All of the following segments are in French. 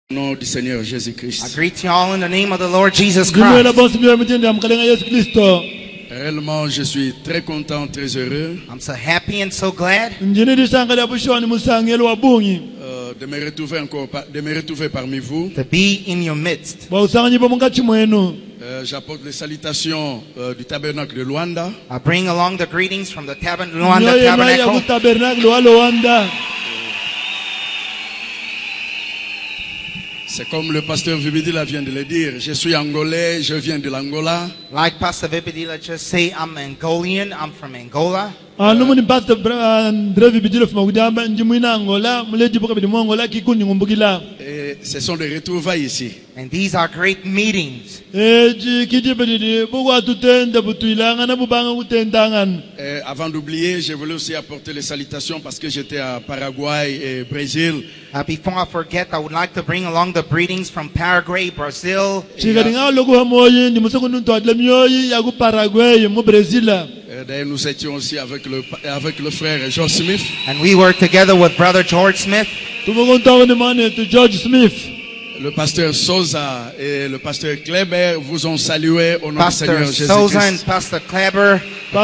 Au nom du Seigneur Jésus-Christ. I greet you all in the name of the Lord Jesus Christ. Réellement, je suis très content, très heureux I'm so happy and so glad de me retrouver parmi vous. to be in your midst. J'apporte les salutations du tabernacle de Luanda. I bring along the greetings from the Luanda Tabernacle. C'est comme le pasteur Vibidila vient de le dire. Je suis angolais, je viens de l'Angola. Like Pastor Vibidila just say, I'm Angolian, I'm from Angola. Et ce sont des retrouvailles ici. And these are great meetings. Et avant d'oublier, je voulais aussi apporter les salutations parce que j'étais à Paraguay et Brésil. Before I forget, I would like to bring along the greetings from Paraguay, Brazil. D'ailleurs, nous étions aussi avec le frère George Smith. And we were together with Brother George Smith. Le pasteur Souza et le pasteur Kleber vous ont salué au nom du Seigneur Pastor Souza and Jésus-Christ. Pastor Kleber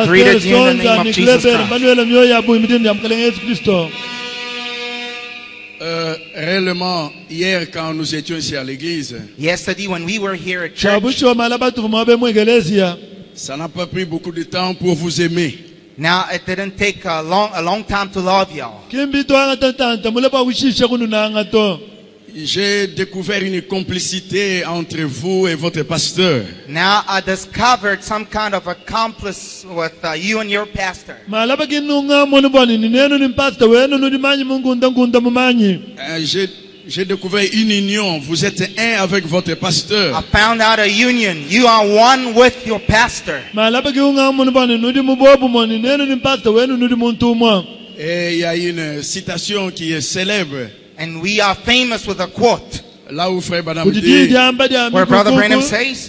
greeted you in the name of Jesus Christ. Réellement, hier quand nous étions ici à l'église, Yesterday when we were here at church, ça n'a pas pris beaucoup de temps pour vous aimer. now it didn't take a long time to love y'all. J'ai découvert une complicité entre vous et votre pasteur. Now I discovered some kind of accomplice with you and your pastor. J'ai découvert une union. Vous êtes un avec votre pasteur. I found out a union. You are one with your pastor. Et il y a une citation qui est célèbre. And we are famous with a quote Là où frère Branham dit, where Brother Branham says,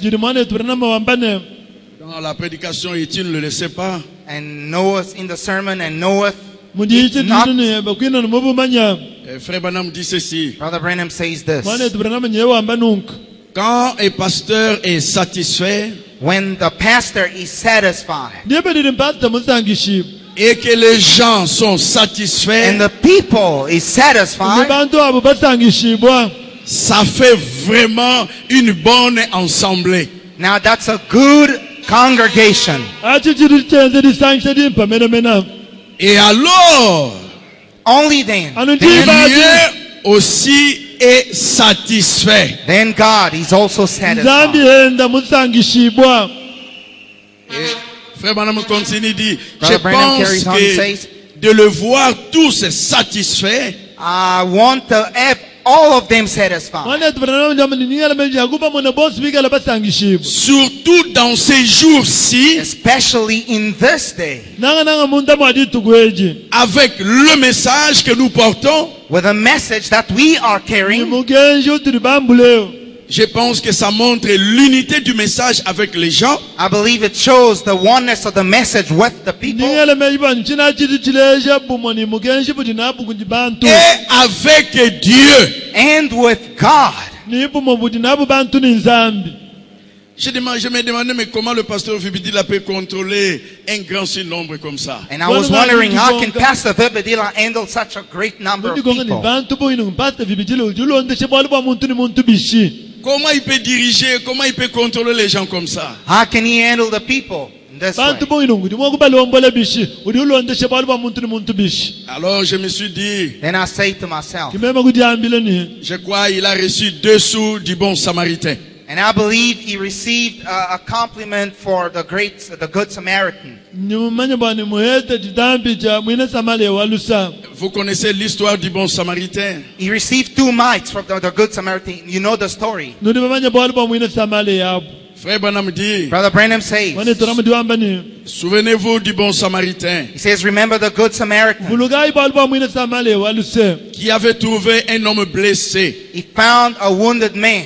dans la prédication, et tu ne le sais pas, and knoweth in the sermon and knoweth et frère Branham dit ceci. Brother Branham says this: Quand un pasteur est satisfait when the pastor is satisfied et que les gens sont satisfaits, and the people is satisfied, ça fait vraiment une bonne assemblée. now that's a good congregation. Et alors, Only then, Dieu aussi est satisfait. then God is also satisfied. Et frère Branham continue dit, je Brother Branham pense carries on and que says, de le voir tous satisfaits, I want to have all of them satisfied. surtout dans ces jours-ci, Especially in this day, avec le message que nous portons, with a message that we are carrying, je pense que ça montre l'unité du message avec les gens. I believe it shows the oneness of the message with the people Et avec Dieu. and with God. Je me demandais, mais comment le pasteur Vibidila peut contrôler un grand si nombre comme ça? And I was wondering, how can Pastor Vibidila handle such a great number of people? Comment il peut diriger, comment il peut contrôler les gens comme ça? How can he handle the people in this way? Alors je me suis dit, Then I say to myself, je crois qu'il a reçu 2 sous du bon samaritain. and I believe he received a compliment for the good Samaritan. Vous connaissez l'histoire du bon samaritain? He received 2 mites from the good Samaritan. You know the story. Frère Branham dit, Brother Branham says, souvenez-vous du bon samaritain he says, remember the good Samaritan. qui avait trouvé un homme blessé. He found a wounded man.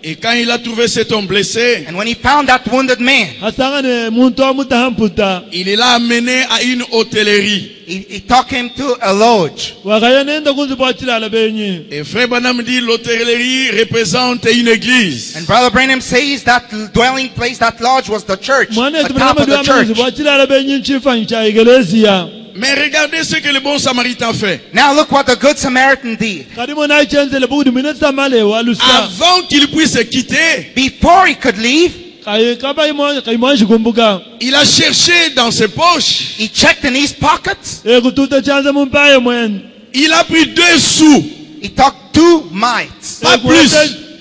Et quand il a trouvé cet homme blessé, And when he found that wounded man, asangane muntu amutahamputa il l'a amené à une hôtellerie. he took him to a lodge. wakayanenda kunzibwachilala benyi Et Frère Branham dit l'hôtellerie représente une église. And Brother Branham says that dwelling place, that lodge, was the church, mwana the top of the church. zibwachilala benyi nchifanyi cha iglesia Mais regardez ce que le bon samaritain fait. Now look what the good Samaritan did. kadi mwana ichenzele bukudi mina samale walusa Avant qu'il puisse se quitter, Before he could leave, kaimwanjikumbuka il a cherché dans ses poches. he checked in his pockets. ekututa chanza mumpaye mwene Il a pris 2 sous. He took 2 mites. Pas plus.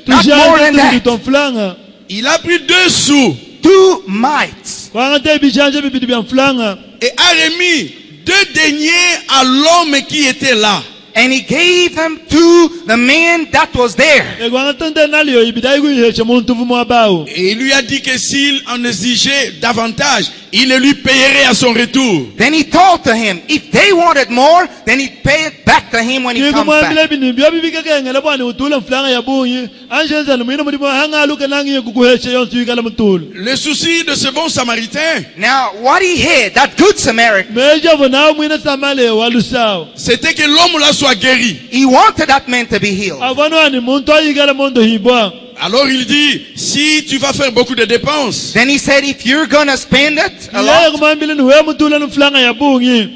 Not more than that. mfulanga Il a pris 2 sous 2 mites. kwangate ibichanja bibili bya mfulanga et a remis 2 deniers à l'homme qui était là. And he gave them to the man that was there. ekwangate naliyo ibidai kuyihecha muntu vumwa bawo Et il lui a dit que s'il en exigeait davantage, il le lui payerait à son retour. Then he told to him, if they wanted more, then he'd pay it back to him when he comes kikumwambile back. bini byabibikekengela bwana utula mfulanga yabunyi anjenzana mwina mulimo hangaluke nangiye kukuhecha yonse yikala mutulu Le souci de ce bon samaritain, Now, what he had, that good Samaritan, mejavo nawo mwina samale walusawo c'était que l'homme là soit guéri. he wanted that man to be healed. avanwani muntu ayikala mondo hibwa Alors il dit, si tu vas faire beaucoup de dépenses, Then he said, if you're gonna spend it a yeye lot, kumwambile niwe mutula mfulanga yabunyi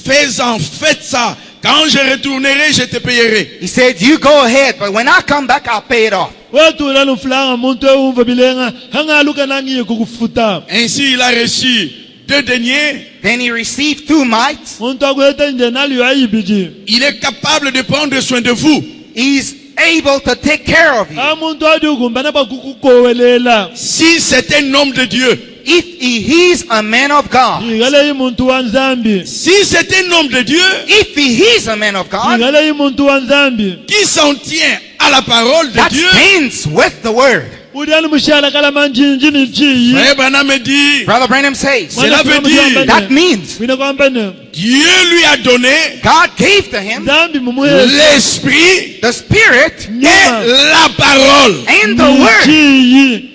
fais-en, faites ça. Quand je retournerai, je te payerai. he said, you go ahead, but when I come back, I'll pay it off. wetula mfulanga muntu ewumva bilenga hangaluke nangiye kukufuta Ainsi, il a reçu 2 deniers. Then he received 2 mites. muntu akuheta nje naliyo ayibiji Il est capable de prendre soin de vous. He's able to take care of you. amuntu adi ukumbana bakukukowelela Si c'est un homme de Dieu, If he is a man of God, ikale muntu wa nzambi si c'est un homme de Dieu if he is a man of God, ikale muntu wa nzambi qui s'en tient à la parole de that Dieu, stands with the word. udiani mushala kala manjinji ni chiyi Frère Branham me dit, Brother Branham says, cela veut dire, that means wina kwambane Dieu lui a donné God gave to him nzambi mumuhesa the l'esprit Spirit et la parole and the word chiyi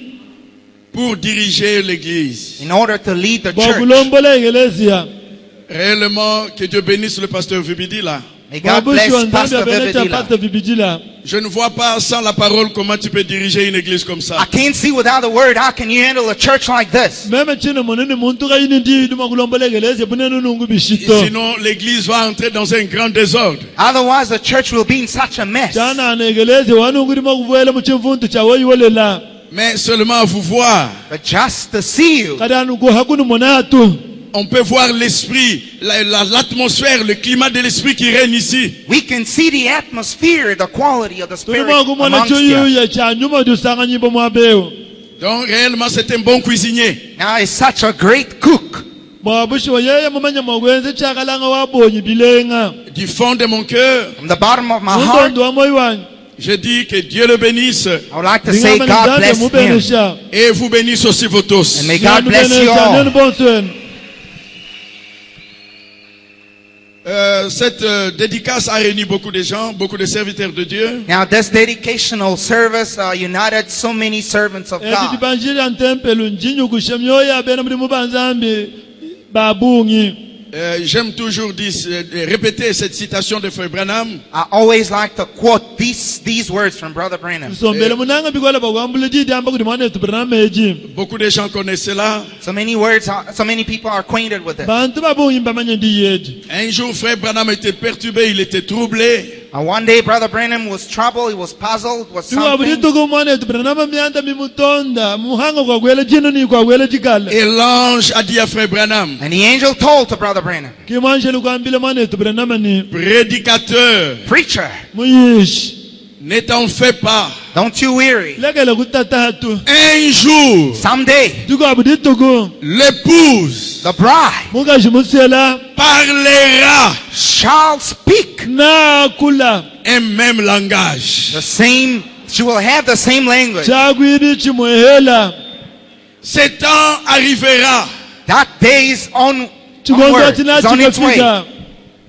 pour diriger l'église. in order to lead the church. bakulombola iglesia Réellement, que Dieu bénisse le pasteur Vibidi là. May God babushi wa bless nzambi Pastor abenecha Vibidila. pastor vibijila Je ne vois pas sans la parole comment tu peux diriger une église comme ça. I can't see without the word, how can you handle a church like this? meme chino munene muntu kayini ndi iduma kulombola iglesia bunene nungu bishito Sinon, l'église va entrer dans un grand désordre. Otherwise, the church will be in such a mess. chana na iglesia wanungu iduma kuvuela muchimfuntu chawoyiwolela Mais seulement à vous voir, But just to see you, kadi anu hakuni monatu on peut voir l'esprit, l'atmosphère, le climat de l'esprit qui règne ici. we can see the atmosphere, the quality of the Spirit tulima kumona amongst you. choyuya cha nyuma dusanga nyimbo mwabeo Donc réellement, c'est un bon cuisinier. Now, he's such a great cook. mwabushi wa yeye mumanya mwagwenze chakalanga wabonyi bilenga Du fond de mon cœur, From the bottom of my heart, muntondo wa moyo wanyu je dis que Dieu le bénisse I would like to say Ningamba God nzambe bless him. mubenesha et vous bénisse aussi vous tous. And may God bless you Nanubenesha, all. nenu bonswenu. Cette dédicace a réuni beaucoup de gens, beaucoup de serviteurs de Dieu. Now, this dedicational service united so many servants of Eti God. dibanjiri antempelu njinyu kushemyoya abena muri mubanzambi babungi J'aime toujours répéter cette citation de Frère Branham. I always like to quote these words from Brother Branham. sombele munanga bikwala bakwambule didi amba kuti mwana tubranameji Beaucoup de gens connaissent cela. So many words, so many people are acquainted with it. bantu babungi mbamanya ndi yeji Un jour, Frère Branham était perturbé, il était troublé. And one day, Brother Branham was troubled, he was puzzled with tiwabudi something. tuku mwana tubranama myanda mimutonda muhanga kwakwela chino ni kwakwela chikala Et l'ange a dit à Frère Branham, And the angel told to Brother Branham, kimwanjeli kwambile mwana tubranama ni prédicateur, preacher, muyishi ne t'en fais pas. don't you weary. lekele kutatatu Un jour, Someday, tikwabudi tuku l'épouse the bride mukajimusela parlera shall speak na kula un même langage. the same, she will have the same language. chakwini chimwehela Ce temps arrivera That day is on chikonzo onward, china is on its way. chikafika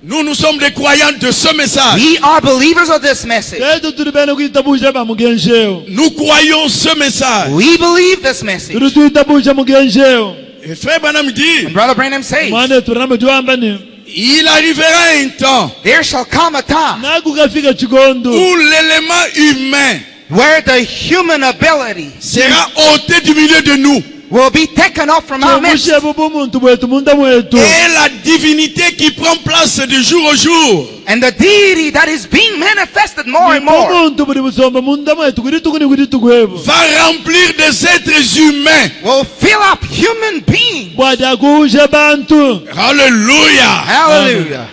Nous sommes des croyants de ce message. We are believers of this message. tetu tuli bene kuitabusha pa mugenjeo Nous croyons ce message. We believe this message. tuli tuitabusha mugenjeo Et frère Branham dit, And Brother Branham says, mwana turame tuamba ni il arrivera un temps there shall come a time nakukafika chikondo où l'élément humain where the human ability sera ôté du milieu de nous. will be taken off from our midst. chemushepo bumuntu bwetu munda mwetu Et la divinité qui prend place de jour au jour And the deity that is being manifested more and more omuntu buli busomba munda mwetu kuti tukuni kuti tukwepo va remplir des êtres humains. will fill up human beings. bwati akuushe bantu Alléluia. Hallelujah.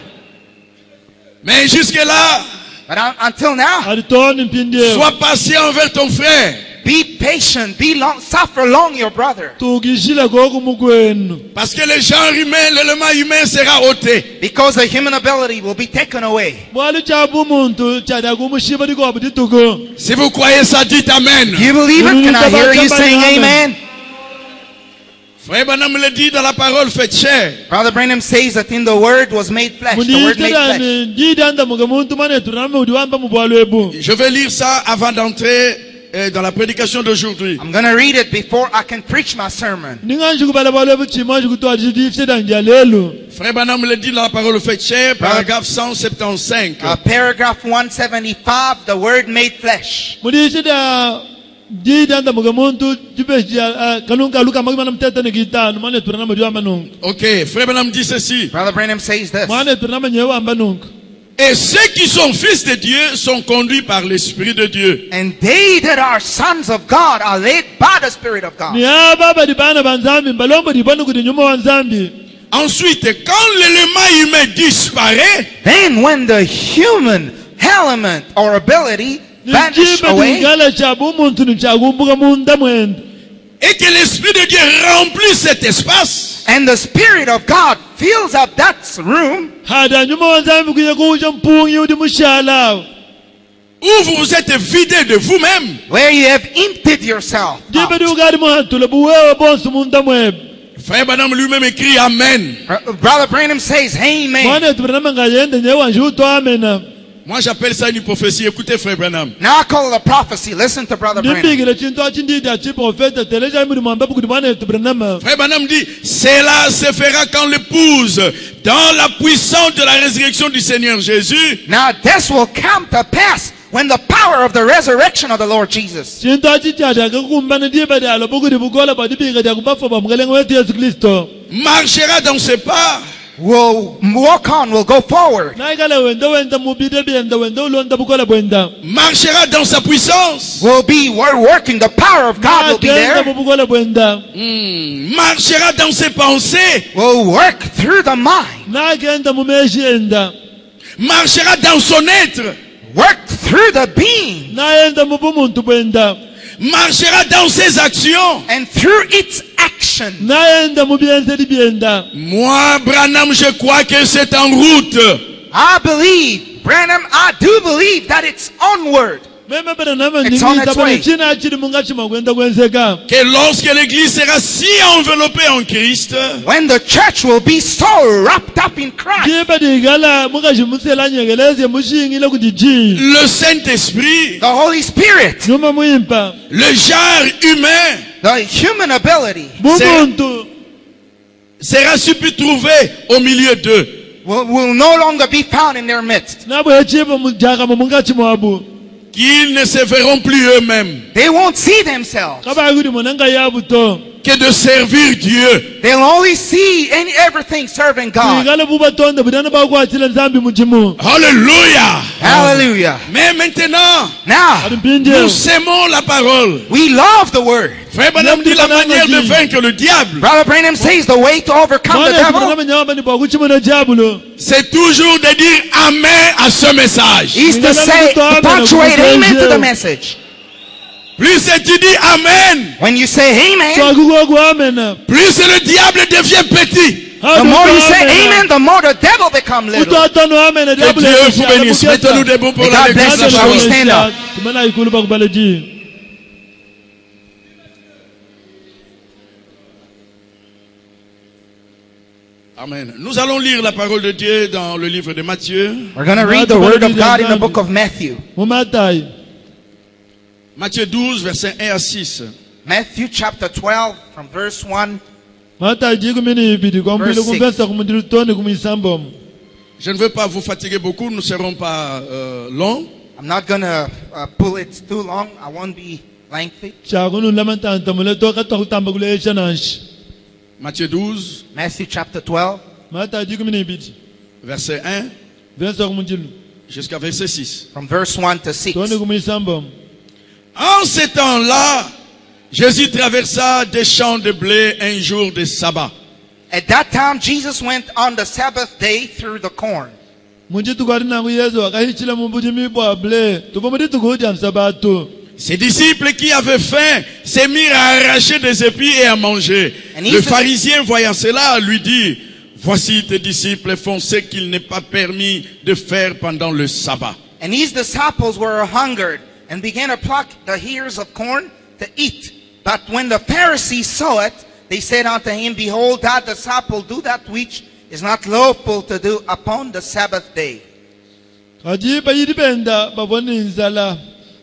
Mais jusque-là, But until now, alitoni mpindieo sois patient envers ton frère. be patient, suffer long your brother. tukishile koku mukwenu Parce que le genre humain, l'élément humain sera ôté. Because the human ability will be taken away. bwali chapu muntu chati akumushipa tikopo tituko Si vous croyez ça, dites Amen. Do you believe it? Can I hear you saying amen? Frère Branham le dit dans la parole faite chair. Brother Branham says that in the word was made flesh. The word made flesh. mundiitedani ndiidandamuke muntu manetu rame udiwamba mubwalo ebu Je vais lire ça avant d'entrer dans la prédication d'aujourd'hui. I'm going to read it before I can preach my sermon. ninganji kubala bwalo ebu chimanji kutwa titifyedanja lelu Frère Branham le dit dans la parole faite chair, paragraphe 175. Paragraph 175, the word made flesh. mudiiteda ndiidandamuke muntu kanunka luka makimana mtete nikitanu manetu rame udiwamba nungu Ok, Frère Branham dit ceci. Brother Branham says this. manetu rame nyewamba nungu Et ceux qui sont fils de Dieu sont conduits par l'Esprit de Dieu. And they that are sons of God are led by the Spirit of God. ni aba bali bana banzambi mbalombo dibona kuti nyuma wa nzambi Ensuite, quand l'élément humain disparaît, Then when the human element or ability vanish nichibe away, tingala chabu umuntu nichakumbuka munda mwendo et que l'Esprit de Dieu remplit cet espace, and the Spirit of God fills up that room, hada nyuma wa nzambi kuye kuja mpungi udi mushala où vous vous êtes vidé de vous-même, where you have emptied yourself jibe out. diugari muhatule buwewe bonsu munda mwebe Frère Branham lui-même écrit Amen. Brother Branham says, Amen. mwana tubrana ngayende nyewanji uto amena Moi j'appelle ça une prophétie. Écoutez Frère Branham. Now I call it a prophecy. Listen to Brother Branham. ndimbigile chintu achindida chi profeta teleja muri mwambabu kuti mwana tubranama Frère Branham dit, cela se fera quand l'épouse, dans la puissance de la résurrection du Seigneur Jésus, Now this will come to pass when the power of the resurrection of the Lord Jesus chintu achichati akakumbana ndiye badi alobo kuti bukola badi biga dia kubafoba mngelengo wetu Yesu Kristo marchera dans ses pas, will walk on, will go forward, naikale wenda wenda mubide bienda wenda ulonda bukola bwenda marchera dans sa puissance, will be working. The power of God will be nakenda there, mubukola bwenda marchera dans ses pensées, will work through the mind, nakenda mumeshienda marchera dans son être, work through the being, naenda mubumuntu bwenda marchera dans ses actions. and through its action. naenda mubyenzeli byenda Moi, Branham, je crois que c'est en route. I believe, Branham, I do believe that it's onward. meme bena nama It's on its ndingita way. bali china achili munga chima kwenda kwenzeka Que lorsque l'église sera si enveloppée en Christ, When the church will be so wrapped up in Christ, jibe digala munga chimusela nyegeleze mushingile kuti ji le Saint-Esprit, the Holy Spirit, nyuma muimpa le genre humain the human ability bumuntu sera suppu trouver au milieu d'eux. will no longer be found in their midst. nabwe chibo mujaka munga chimwabu Qu'ils ne se verront plus eux-mêmes They won't see themselves. kaba kuti munanga yabuto que de servir Dieu. They'll only see everything serving God. igala bubatonda budana bakwatila nzambi muchimu Alléluia. Hallelujah. Mais maintenant, Now, alimpinje nous aimons la parole. we love the word. Frère Branham dit la manière de vaincre le diable, Brother Branham says the way to overcome the mwana devil tubrana nyamba ni bakuchimuna jabulo c'est toujours de dire Amen à ce message. is to say, to punctuate amen to the message. Plus tu dis Amen, When you say amen, twakukoku amena plus le diable devient petit. the more you say amen, the more the devil becomes little. utatono amena Que Dieu vous bénisse. Mettez-nous debout pour May la God bless lecture de you. la Shall we parole. stand up? tumela ikulu bakubaleji Amen. Nous allons lire la parole de Dieu dans le livre de Matthieu. We're going to read the word of God in the book of Matthew. Mumatayi. Matthieu 12, versets 1 à 6. Matthew chapter 12 from verse 1. Matayi jikumini ibidi kwa mpilo Verse kumbesa kumudilutoni kumisambom. Je ne veux pas vous fatiguer beaucoup, nous ne serons pas longs. I'm not going to pull it too long. I won't be lengthy. Chakunu lamantanta muletoka takutamba kule eshananshi. Matthieu 12, Matthew chapter 12 Matayi jikumini ibidi. verset 1 Versa kumujilu. jusqu'à verset 6. from verse 1 to 6. Toni kumisambom. En ces temps-là, Jésus traversa des champs de blé un jour de sabbat. At that time, Jesus went on the Sabbath day through the corn. Munjitu kwa rinangu Yesu wakahichila mumbuji mibwa ble. Tupomaditu kuhuja msabato. Ses disciples qui avaient faim se mirent à arracher des épis et à manger. Le pharisien, voyant cela, lui dit, voici tes disciples font ce qu'il n'est pas permis de faire pendant le sabbat. And his disciples were hungered and began to pluck the ears of corn to eat. But when the Pharisees saw it, they said unto him, behold, that disciple do that which is not lawful to do upon the Sabbath day. Kaji bayidibenda baboni nzala.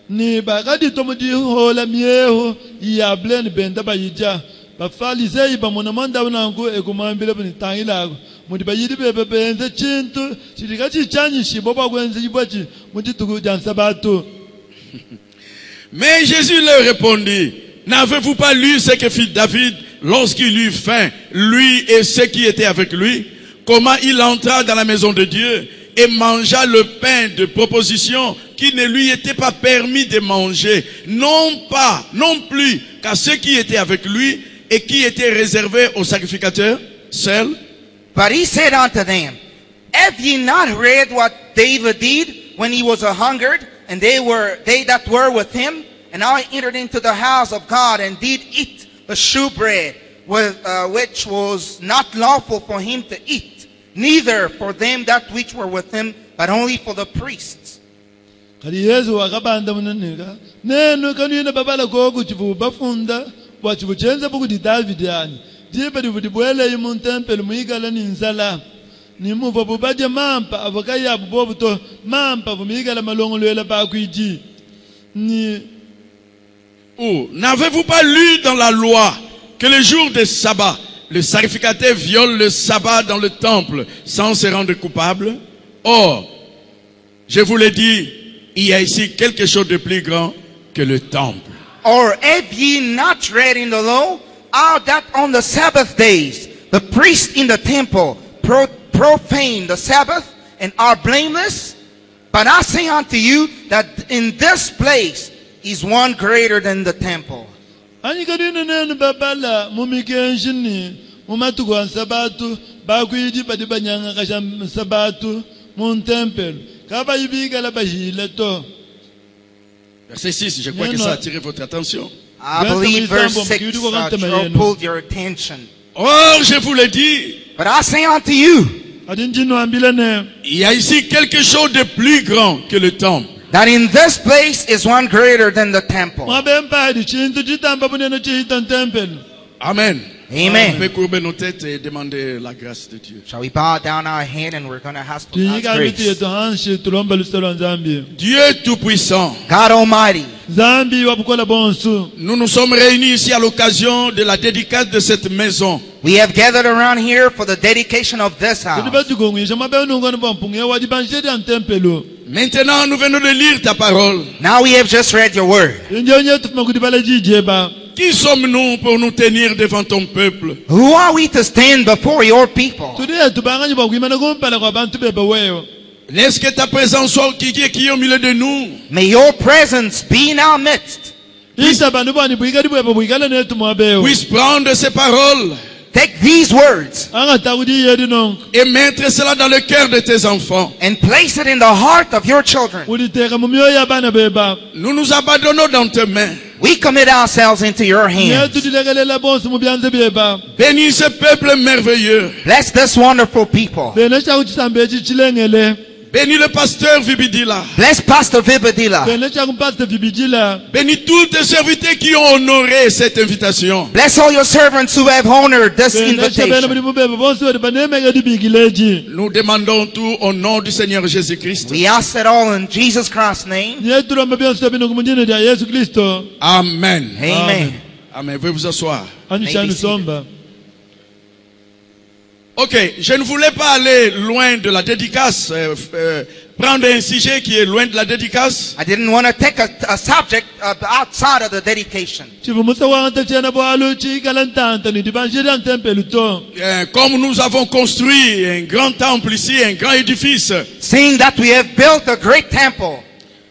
Ni bagadi tomudi hola mieho iyable ni benda bayija. Bafalisei bamonamanda unangu ekumambile buni tangilago. Mudi bayidibebe benze chintu. Chirikachi chanyi shiboba kwenze jibachi. Mudi tuku jansabato. Mais Jésus leur répondit, n'avez-vous pas lu ce que fit David lorsqu'il eut faim, lui et ceux qui étaient avec lui? Comment il entra dans la maison de Dieu et mangea le pain de proposition qui ne lui était pas permis de manger, non plus qu'à ceux qui étaient avec lui et qui étaient réservés aux sacrificateurs seuls? But he said unto them, have ye not read what David did when he was hungered, and they that were with him? And I entered into the house of God and did eat the shewbread, which was not lawful for him to eat, neither for them that which were with him, but only for the priests. Kali Yesu wakabanda munaniga. Neno kanina babala gogo chivu bafunda. Wachivu chenza buku di David yani. Jipa di vudibwele yumun tempel muigala ni nzala. Ni muva bubaje mampa avokaya bubobuto mampa vumigala malongo luela bakuiji. Ni Oh, n'avez-vous pas lu dans la loi que le jour de sabbat, le sacrificateur viole le sabbat dans le temple sans se rendre coupable? Or, je vous l'ai dit, il y a ici quelque chose de plus grand que le temple. Or have ye not read in the law how that on the Sabbath days the priests in the temple profane the Sabbath and are blameless? But I say unto you that in this place is one greater than the temple. Anikadina nenu babala mumikenshini mumatuku wa sabatu bakuiji badibanyanga kasha sabatu mun tempel kaba ibiga la bahile to. Verset 6, je crois que ça a attiré votre attention. I believe verse 6 pulled your attention. Or, je vous l'ai dit, But I say unto you il y a ici quelque chose de plus grand que le temple. that in this place is one greater than the temple. Amen. Amen. On peut courber nos têtes et demander la grâce de Dieu. Shall we bow down our head and we're going to ask for God's grace? Dieu Tout-Puissant, God Almighty, nous nous sommes réunis ici à l'occasion de la dédicace de cette maison. we have gathered around here for the dedication of this house. Maintenant, nous venons de lire ta parole. Now we have just read your word. Qui sommes-nous pour nous tenir devant ton peuple? Who are we to stand before your people? Laisse que ta présence soit qui est au milieu de nous. May your presence be in our midst. Puisse prendre ces paroles Take these words et mettre cela dans le cœur de tes enfants. and place it in the heart of your children. Nous nous abandonnons dans tes mains. We commit ourselves into your hands. Bénis ce peuple merveilleux. Bless this wonderful people. Bénis Bénis le pasteur Vibidila. Bless Pastor Vibidila. Bendele kumpastor Vibidila. Bénis tous tes serviteurs qui ont honoré cette invitation. Bless all your servants who have honored this Bendele invitation. mubebe bonse wadi banemeka dibigileji. Nous demandons tout au nom du Seigneur Jésus-Christ. We ask it all in Jesus Christ's name. Nyetula mabiyonse bino kumujina dia Yesu Kristo. Amen. Amen. Amen. Veuillez vous asseoir. Anishani somba. Ok, je ne voulais pas aller loin de la dédicace, prendre un sujet qui est loin de la dédicace. I didn't want to take a subject outside of the dedication. Chivumusa wanga tachana bwalu chikalantanta ni dibanjiri antempelu to. Comme nous avons construit un grand temple ici, un grand édifice, Seeing that we have built a great temple.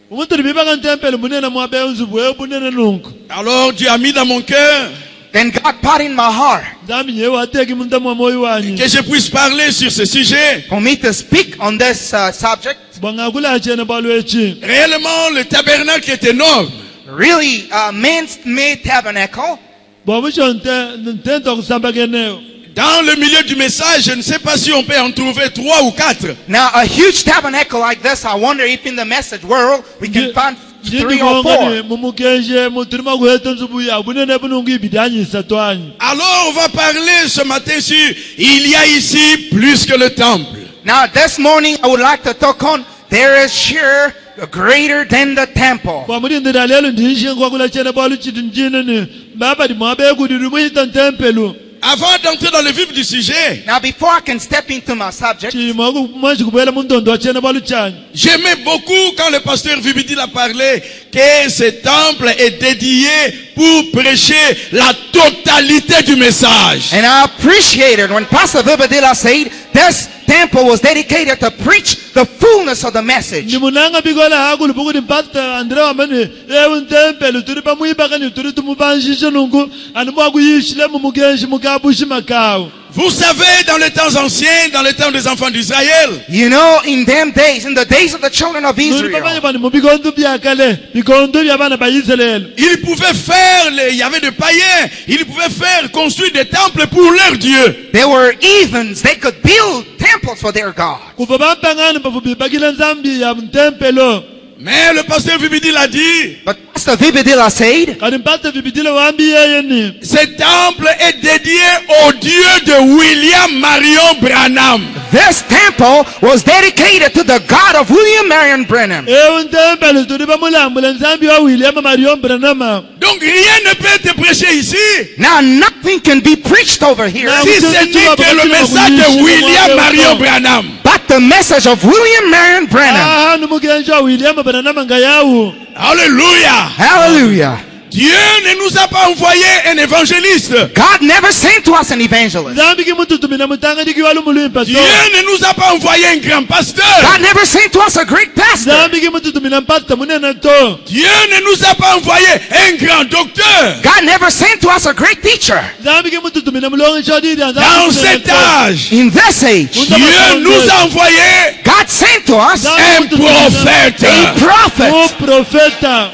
Umuntu ribibaka antempelu munene mwabe unzubwe bunene nunku. alors Dieu a mis dans mon cœur Then God put in my heart Dami nyewe ateki munda mwa moyo wanyi. que je puisse parler sur ce sujet. for me to speak on this subject. Bwanga kula achene balu echi. Réellement, le tabernacle est énorme. Really, man's made tabernacle. Bwamusho ntento kusamba keneo. Dans le milieu du message, je ne sais pas si on peut en trouver 3 ou 4. Now, a huge tabernacle like this, I wonder if in the message world we can find 3 or 4. Mumukenje muturima kuheta nzubuya bunene bunungu ibidanyi satwanyi. Alors, on va parler ce matin sur il y a ici plus que le temple. Now, this morning I would like to talk on there is sure greater than the temple. Bwamudindira lelo ndishe kwa kula chene balu chidinjine ni baba di mwabe kudirumu hita ntempelu. Avant d'entrer dans le vif du sujet, Now, before I can step into my subject, Chimoku mwanshi kubwela mundondo achene balu chanyi. j'aimais beaucoup quand le pasteur Vibidil a parlé que ce temple est dédié pour prêcher la totalité du message. and I appreciated when Pastor Vibidila said this temple was dedicated to preach the fullness of the message. Ni munanga bigola hakulu buku di pastor Andrea mani ewu ntempelu turi pa muibaka ni turi tumubanshishe nungu animwa kuyishile mumukenshi mukabushi makao. Vous savez, dans les temps anciens, dans les temps des enfants d'Israël, You know, in them days, in the days of the children of Nuri Israel, pamanye bani mubigondo byakale bigondo byabana ba Israel. ils pouvaient faire, il y avait des païens, ils pouvaient faire, construire des temples pour leur Dieu. they were heathens. They could build temples for their God. Kuva bampangana pavubibakile nzambi ya ntempelo. Mais le pasteur Vibidil a dit, But Pastor Vibidila said, Kadi mpate vibidile wambi yeye ni. ce temple est dédié au Dieu de William Marion Branham. this temple was dedicated to the God of William Marion Branham. Ewu ntempelo turi pa mulambula nzambi wa William Marion Branham. Donc rien ne peut être prêché ici Now, nothing can be preached over here Now, si ce n'est que le message de William Marion Branham. but the message of William Marion Branham. Ah, numukenshi wa William Branham ngayawu. Alléluia. Hallelujah. Dieu ne nous a pas envoyé un évangéliste. God never sent to us an evangelist. Nzambi kimututumina mutanga dikiwalu mulimi Dieu pastor. ne nous a pas envoyé un grand pasteur. God never sent to us a great pastor. Nzambi kimututumina mpasta munene to. Dieu ne nous a pas envoyé un grand docteur. God never sent to us a great teacher. Nzambi kimututumina mulongi shodidi ya nzambi Dans munene cet to. âge, In this age, Dieu nous a envoyé God sent to us un prophète. a prophet. O profeta.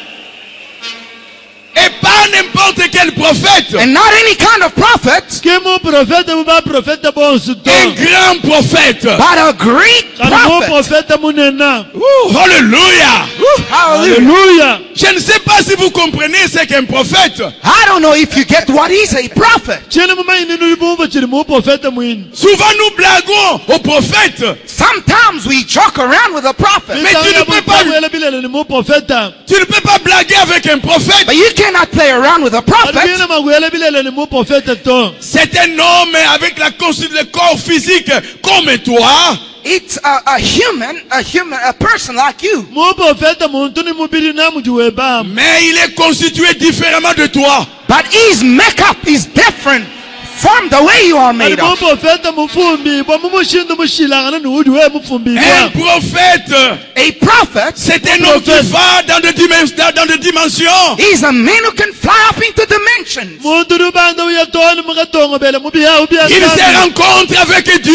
Et pas n'importe quel prophète. And not any kind of prophet, Kimu profeta muba profeta bonsu to. Un grand prophète. but a great Kadi mo prophet. profeta munena. Alléluia. Hallelujah. Hallelujah. Je ne sais pas si vous comprenez ce qu'est un prophète. I don't know if you get what is a prophet. Chene mumaini nulibumva chiri mu profeta mwini. Souvent nous blaguons aux prophètes. Sometimes we joke around with a prophet, Mais tu ne peux pas- Wele bilele ni mu profeta. Tu ne peux pas blaguer avec un prophète. but you cannot play around with a prophet. Alibina magwele bilele ni mu profeta to. C'est un homme avec la constitution de corps physique comme toi. It's a person like you. Mu profeta muntu ni mubiri na mujuwe bam. Mais il est constitué différemment de toi. But his makeup is different from the way you are made Ali mu of. profeta mufumbi bwa mumushindu mushilangana ni ujuwe mufumbi Un bwa. prophète, A prophet c'est un homme qui va dans des dimensions. is a man who can fly up into dimensions. Muntu rubanda uyatona mukatongo bela mubiya ubiya. Il se rencontre avec Dieu.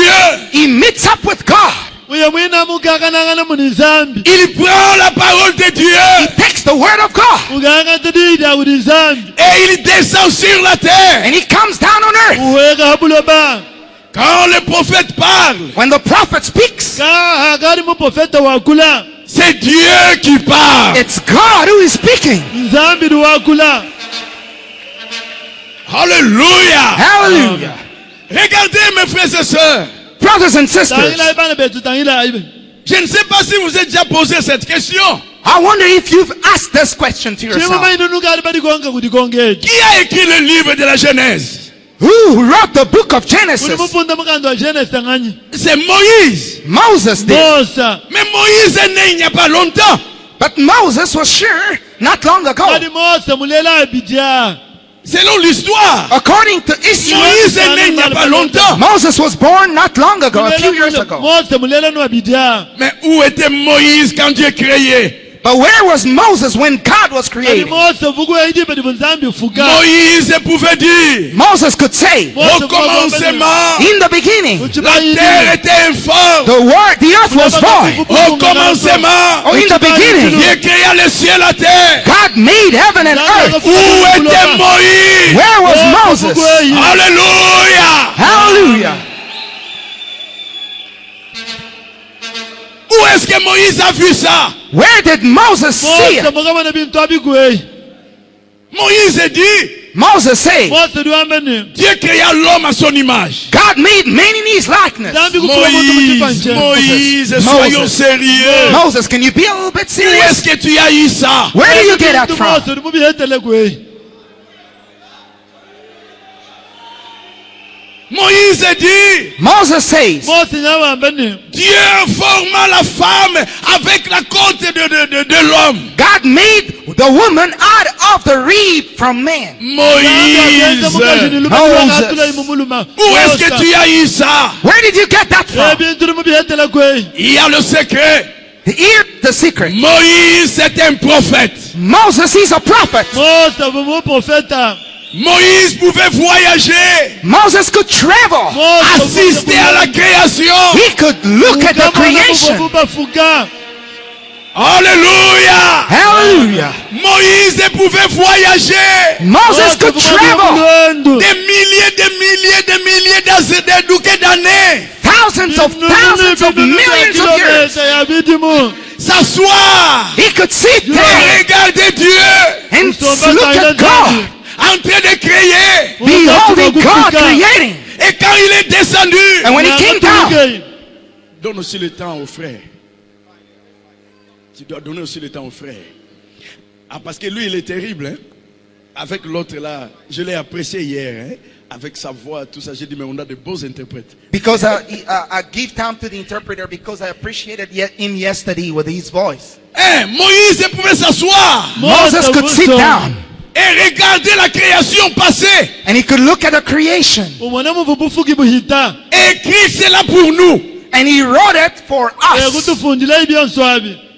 He meets up with God. Uya mwina mukakanangana munizambi. Il prend la parole de He Dieu takes the word of God Uganga tadida unizambi. et il descend sur la terre. and he comes down on earth. Uweka habulo ba. Quand le prophète parle, when the prophet speaks, ka hakari muprofeta wakula c'est Dieu qui parle. it's God who is speaking. nzambi ndi wakula. Alléluia. Hallelujah. Regardez mes frères et sœurs. Brothers and sisters, Tangila ibana betu tangila ibe. Je ne sais pas si vous êtes déjà posé cette question. I wonder if you've asked this question to Chimu yourself. mainu nukari badi konga kudikongeji. Qui a écrit le livre de la Genèse? Who wrote the book of Kuni Genesis? mupunda mukando wa Genesis tanganyi. C'est Moïse. Moses did. Mosa. Mais Moïse est né il n'y a pas longtemps. But Moses was sure not long ago. Kadi Mosa mulela abidja. Selon l'histoire, According to history, Moïse est né il n'y a pas longtemps. Moses was born not long ago, a few years ago. Mosa mulela no abidja. Mais où était Moïse quand Dieu créait? But where was Moses when God was Kadi creating? Mosa vugu eji badi bunzambi fuka. Moïse pouvait dire, Moses could say, au commencement, in the beginning, la terre était informe. the earth was void. Au commencement, Oh, in the beginning, Dieu créa le ciel et la terre. God made heaven and earth. Où était Moïse? Where was Moses? Alléluia. Hallelujah. Où est-ce que Moïse a vu ça? Where did Moses see Mosa it? mugama na bintu abigwe. Moïse dit, Moses said, Mosa duamene. Dieu créa l'homme à son image. God made man in his likeness. Zambi kukula muntu mukipanje. Moïse, soyons sérieux. Moses, can you be a little bit Où serious? est-ce que tu as eu ça? Where do you get that from? Mosa mubihetele kwe. Moïse dit, Moses says, Mosa nyawambene. Dieu forma la femme avec la côte de l'homme. God made the woman out of the rib from man. Moïse, où est-ce que tu as eu ça? Where did you get that from? Il y a le secret. Here's the secret. Moïse est un prophète. Moses is a prophet. Mosa vumu profeta. Moïse pouvait voyager, Moses could travel. assister à la création. He could look at the creation. Alléluia. Hallelujah. Moïse pouvait voyager Moses could travel des milliers d'années. thousands of millions of years. S'asseoir He could sit et there regarder Dieu and look at God, en train de créer. beholding God creating. Et quand il est descendu, And when he came down, donne aussi le temps aux frères. Tu dois donner aussi le temps aux frères. Ah, parce que lui, il est terrible. Hein? Avec l'autre là, je l'ai apprécié hier. Hein? Avec sa voix, tout ça, j'ai dit, mais on a de beaux interprètes. because I give time to the interpreter because I appreciated him yesterday with his voice. Hein? Moïse pouvait s'asseoir Moses could sit down et regarder la création passer. and he could look at the creation, Et écrire cela pour nous. and he wrote it for us.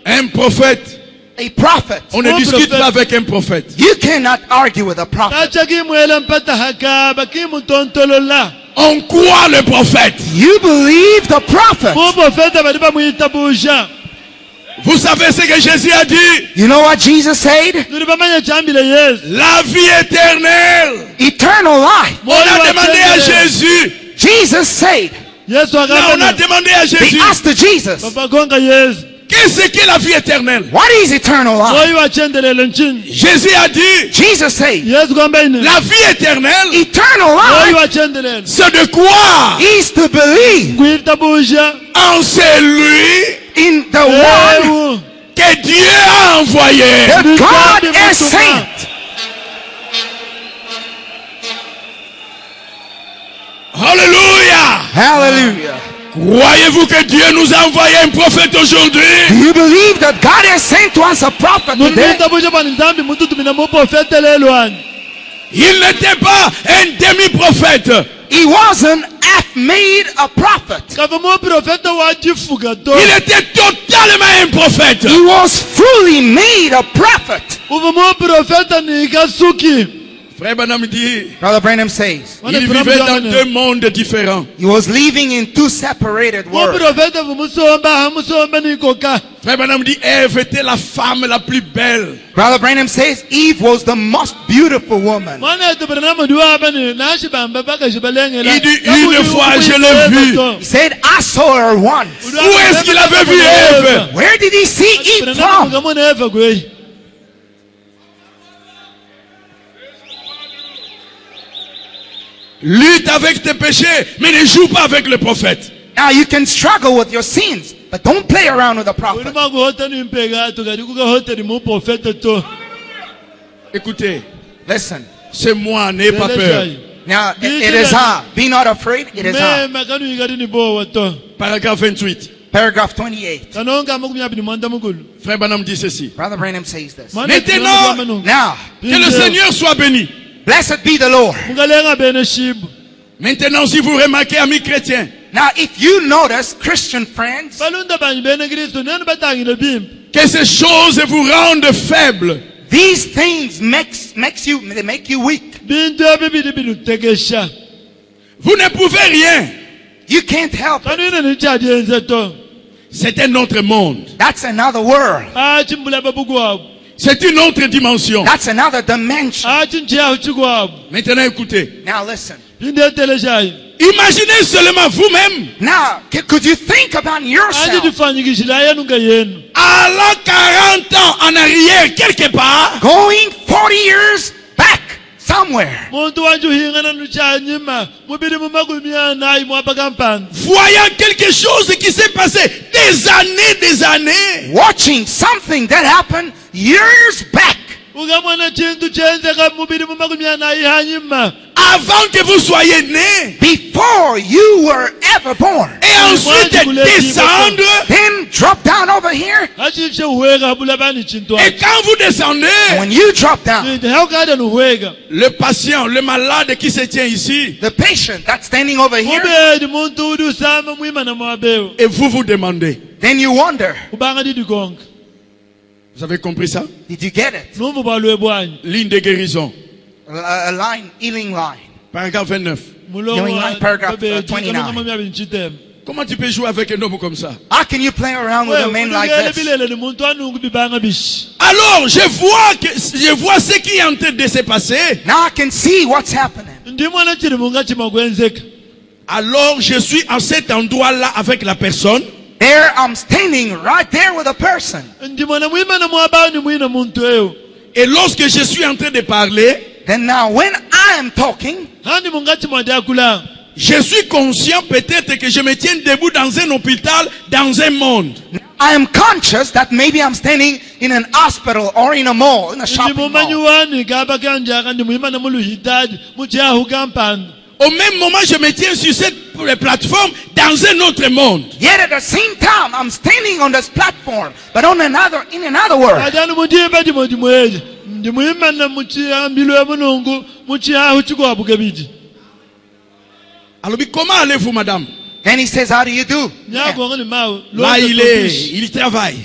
Un prophète, A prophet. on ne discute pas avec un prophète. You cannot argue with a prophet. On croit le prophète. You believe the prophet. Vous savez ce que Jésus a dit? You know what Jesus said? La vie éternelle. Eternal life. On a demandé à Jésus. Jesus said. Là, on a demandé à They Jésus. asked Jesus, Qu'est-ce que la vie éternelle? what is eternal life? Jésus a dit. Jesus said, La vie éternelle, eternal life c'est de croire is to believe en celui in the one que Dieu a envoyé. that God has sent. Alléluia. Hallelujah. Croyez-vous que Dieu nous a envoyé un prophète Do aujourd'hui? you believe that God has sent to us a prophet today? Il n'était pas un demi-prophète. He wasn't half made a prophet. Il était totalement un prophète. He was fully made a prophet. Frère Branham dit, Brother Branham says, il vivait dans deux mondes différents. he was living in two separated worlds. muprofeta vumusomba musomba nikoka Frère Branham dit, Ève était la femme la plus belle. Brother Branham says Eve was the most beautiful woman. mwana tubranamo ndiwaba ni nashibamba baka shibalengela Il dit, une fois je l'ai vue. He said, I saw her once. Où est-ce qu'il avait vu Ève? Where did he see Eve from? ngamona eva kwe Lutte avec tes péchés, mais ne joue pas avec le prophète. Now you can struggle with your sins, but don't play around with the prophet. ulima kuhota ni mpega tukati kuka ni muprofeta to Écoutez, Listen. c'est moi, n'ayez pas peur. Now it is I. Be not afraid. It is I. mema kanu ikati ni bowa to Paragraphe 28. Paragraph 28. kanonga makumya bini mwanda mukulu Frère Branham dit ceci. Brother Branham says this. Maintenant, Now, Que le Seigneur soit béni. blessed be the Lord. mungalenga bene shibu Maintenant, si vous remarquez, amis chrétiens, Now, if you notice, Christian friends, balunda banyi bene kristu nenu batangile bimbi que ces choses vous rendent faibles. these things they make you weak. bintu ebibili bilutekesha Vous ne pouvez rien. You can't help it. kanu ine nichadyenze to C'est un autre monde. That's another world. achimbula babugwabu C'est une autre dimension. That's another dimension. achinchiyahu chikwabu Maintenant, écoutez. Now listen. bindeteleshayi Imaginez seulement vous-même, Now, could you think about yourself achitifanyikishila yenu nga yenu allant 40 ans en arrière, quelque part, going 40 years back somewhere, muntu wanje uhingana nuchanyima mubili mumakumi anayi mwapaka mpanda voyant quelque chose qui s'est passé des années. watching something that happened years back ukamwana chintu chenzeka mubili mumakumi anayi hanyima Avant que vous soyez nés. before you were ever born. Et ensuite descendre. Then drop down over here. achinche uhweka bulabani chintu Et quand vous descendez, When you drop down, haukada nuhweka le patient, le malade qui se tient ici, the patient that's standing over here, mubedi muntu udi usama mwima na mwabewu et vous vous demandez, then you wonder, ubanga didikonga vous avez compris ça? did you get it? numva balwe bwanyi Ligne de guérison. A line, healing line. Paragraphe 29. mulomo Going on, paragraph, babedi 29. kalonga mamyabi nchitema Comment tu peux jouer avec un homme comme ça? How can you play around with a man like udukele this? bilele ni muntu anungu bibanga bishi Alors, je vois ce qui est en train de se passer. Now I can see what's happening. ndimwana chiri munga chimakwenzeka Alors, je suis en cet endroit-là avec la personne. There, I'm standing right there with a person. ndimwana mwima na mwabani mwina muntu eyo Et lorsque je suis en train de parler, Then now when I am talking, hani munga chimadakula je suis conscient peut-être que je me tiens debout dans un hôpital, dans un monde. I am conscious that maybe I'm standing in an hospital or in a mall, in a shopping ndimumanyi mall. wani kaba kanjaka ndimwima na muluhitaji muchiahu kampanda Au même moment, je me tiens sur cette plateforme dans un autre monde. Yet at the same time, I'm standing on this platform, but in another world. adani mudimba dimodimweje ndimwima na muchiambilwe munungu muchiahu chikwabuke bidi Alors, comment allez-vous, madame? Then he says, how do you do? nyagonga ni mawe Là, il travaille.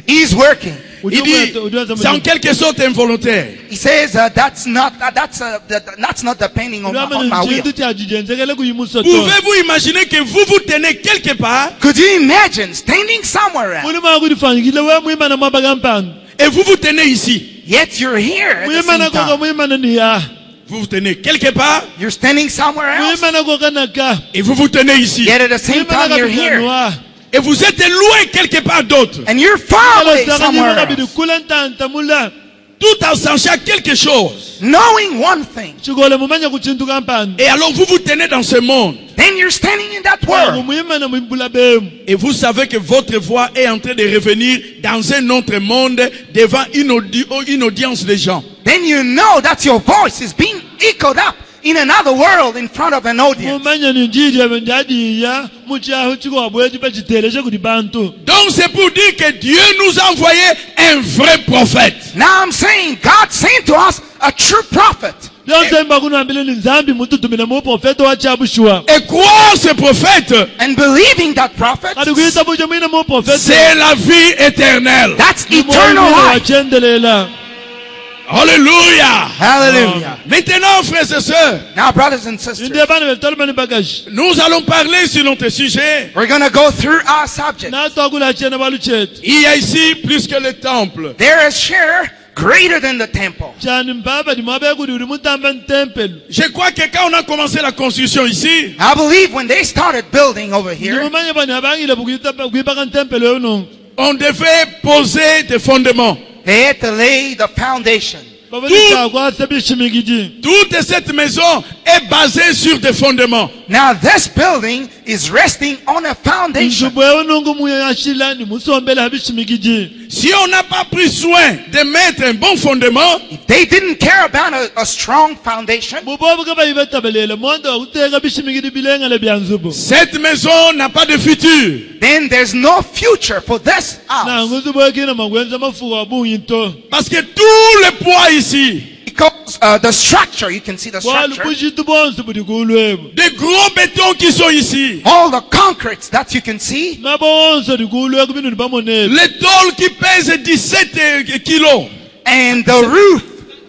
He's working. Il dit, c'est en quelque sorte involontaire. He says, that's not depending on my will. chintu chajijenzekele kuyimusa to Pouvez-vous imaginer que vous vous tenez quelque part Could you imagine standing somewhere else, mulima kudifanyikile we mwima na mwabaka mpanda et vous vous tenez ici? yet you're here at the mwima na same koka time? mwima na niya Vous vous tenez quelque part You're standing somewhere else, mwima na koka naka et vous vous tenez ici. yet at the same mwima na time you're here. kapikanwa Et vous êtes loin quelque part d'autre. And you're far away Kala saka somewhere nyima kabidi else. kula ntanta mula Tout en sachant quelque chose. Knowing one thing, chikole mumanya kuchintu kampanda Et alors vous vous tenez dans ce monde. then you're standing in that Wangu world. mwima na mwimbula bemu Et vous savez que votre voix est en train de revenir dans un autre monde devant une audience de gens. Then you know that your voice is being echoed up in another world in front of an audience. mumanya ni njiri yabe ndadiya muchiahu chikwabweji pachiteleshe kuti bantu Donc c'est pour dire que Dieu nous a envoyé un vrai prophète. Now I'm saying God sent to us a true prophet. lyonsemba kunambile ni nzambi mututumile mu profeta wachabushwa Et croire ce prophète, And believing that prophet, kati kuyisa buje mwine mu profeta c'est la vie éternelle. that's Ni eternal moyo life. wachendelela Alléluia. Hallelujah. Maintenant, frères et sœurs, Now, brothers and sisters, inde bana belitolomani bagashi nous allons parler sur notre sujet. we're going to go through our subject. na twakula chena baluchethu Il y a ici plus que le temple. There is here greater than the temple. chani mbaba dimwabekudi uri mutamba ntempelu Je crois que quand on a commencé la construction ici, I believe when they started building over here, ndimumanye bani abangile kuibaka ntempelu yonongo on devait poser des fondements. they had to lay the foundation. babonisa kwase bishimikiji Toute cette maison est basée sur des fondements. Now this building is resting on a foundation. nzubu yonongo muyashila ni musombela bishimikiji Si on n'a pas pris soin de mettre un bon fondement, If they didn't care about a strong foundation, bubobuka bayibetabelele mondo wakuteka bishimikiji bilengele bya nzubu cette maison n'a pas de futur. then there's no future for this house. nangu nzubu ekina makwenza mafuko wabungito Parce que tout le poids ici, Because the structure, you can see the bwalu structure. bushitu bonse budi kulwebu des gros bétons qui sont ici, All the concretes that you can see, nabo bonse dikulweku binu dibamonele les tôles qui pèsent 17 kilos, and the roof,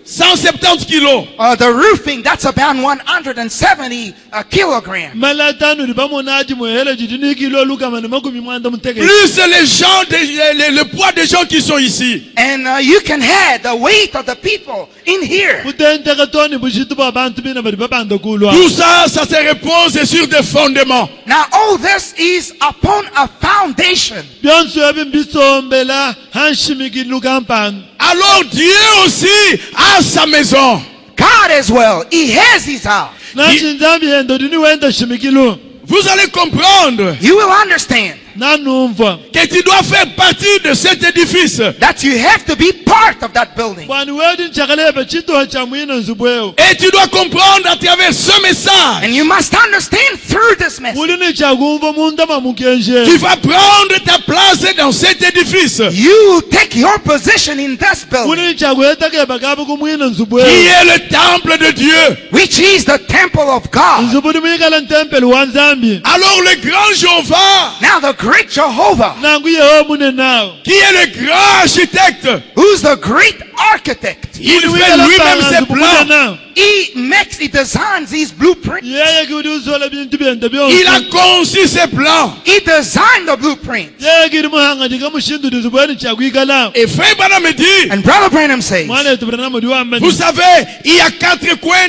170 kilos, the roofing, that's about 170 kilograms. malatanu dibamonaji muhele jidini kilo lukama ni makumi mwanda muteke plus les gens, le poids des gens qui sont ici. And you can have the weight of the people in here. kutenteka toni bushitu bwa bantu bina badi babanda kulwa Tout ça, ça se repose sur des fondements. Now all this is upon a foundation. byonse ebi mbisombela hanshimiki lukampani Alors Dieu aussi a sa maison. God as well, He has His house. nashinzambi hendo dini wenda shimikilu Vous allez comprendre You will understand nanumva que tu dois faire partie de cet édifice. that you have to be part of that building. bwani wedi nchakalebe chitoha cha mwina nzubweo Et tu dois comprendre à travers ce message. And you must understand through this message. muli ni chakumva mundama mukenje Tu vas prendre ta place dans cet édifice You take your position in this muli building, ni chakuhetakeba kabe kumwina qui nzubweo est le temple de Dieu. which is the temple of God. nzubu dimuyikala ntempeli wa nzambi Alors le grand Jéhovah, Now the great Jehovah, nangu yeho mune nawo qui est le grand architecte, who's the great architect, il fait lui-même ses plans. he designs these blueprints. yeye kudi usola bintu byenda Il a byonse conçu ses plans. He designed the blueprints. yeye kidi muhangatika mushindu dizubweni chakwikala Et frère Branham me dit, And Brother Branham says, mwana yetu branamo diwambani vous savez, il y a 4 coins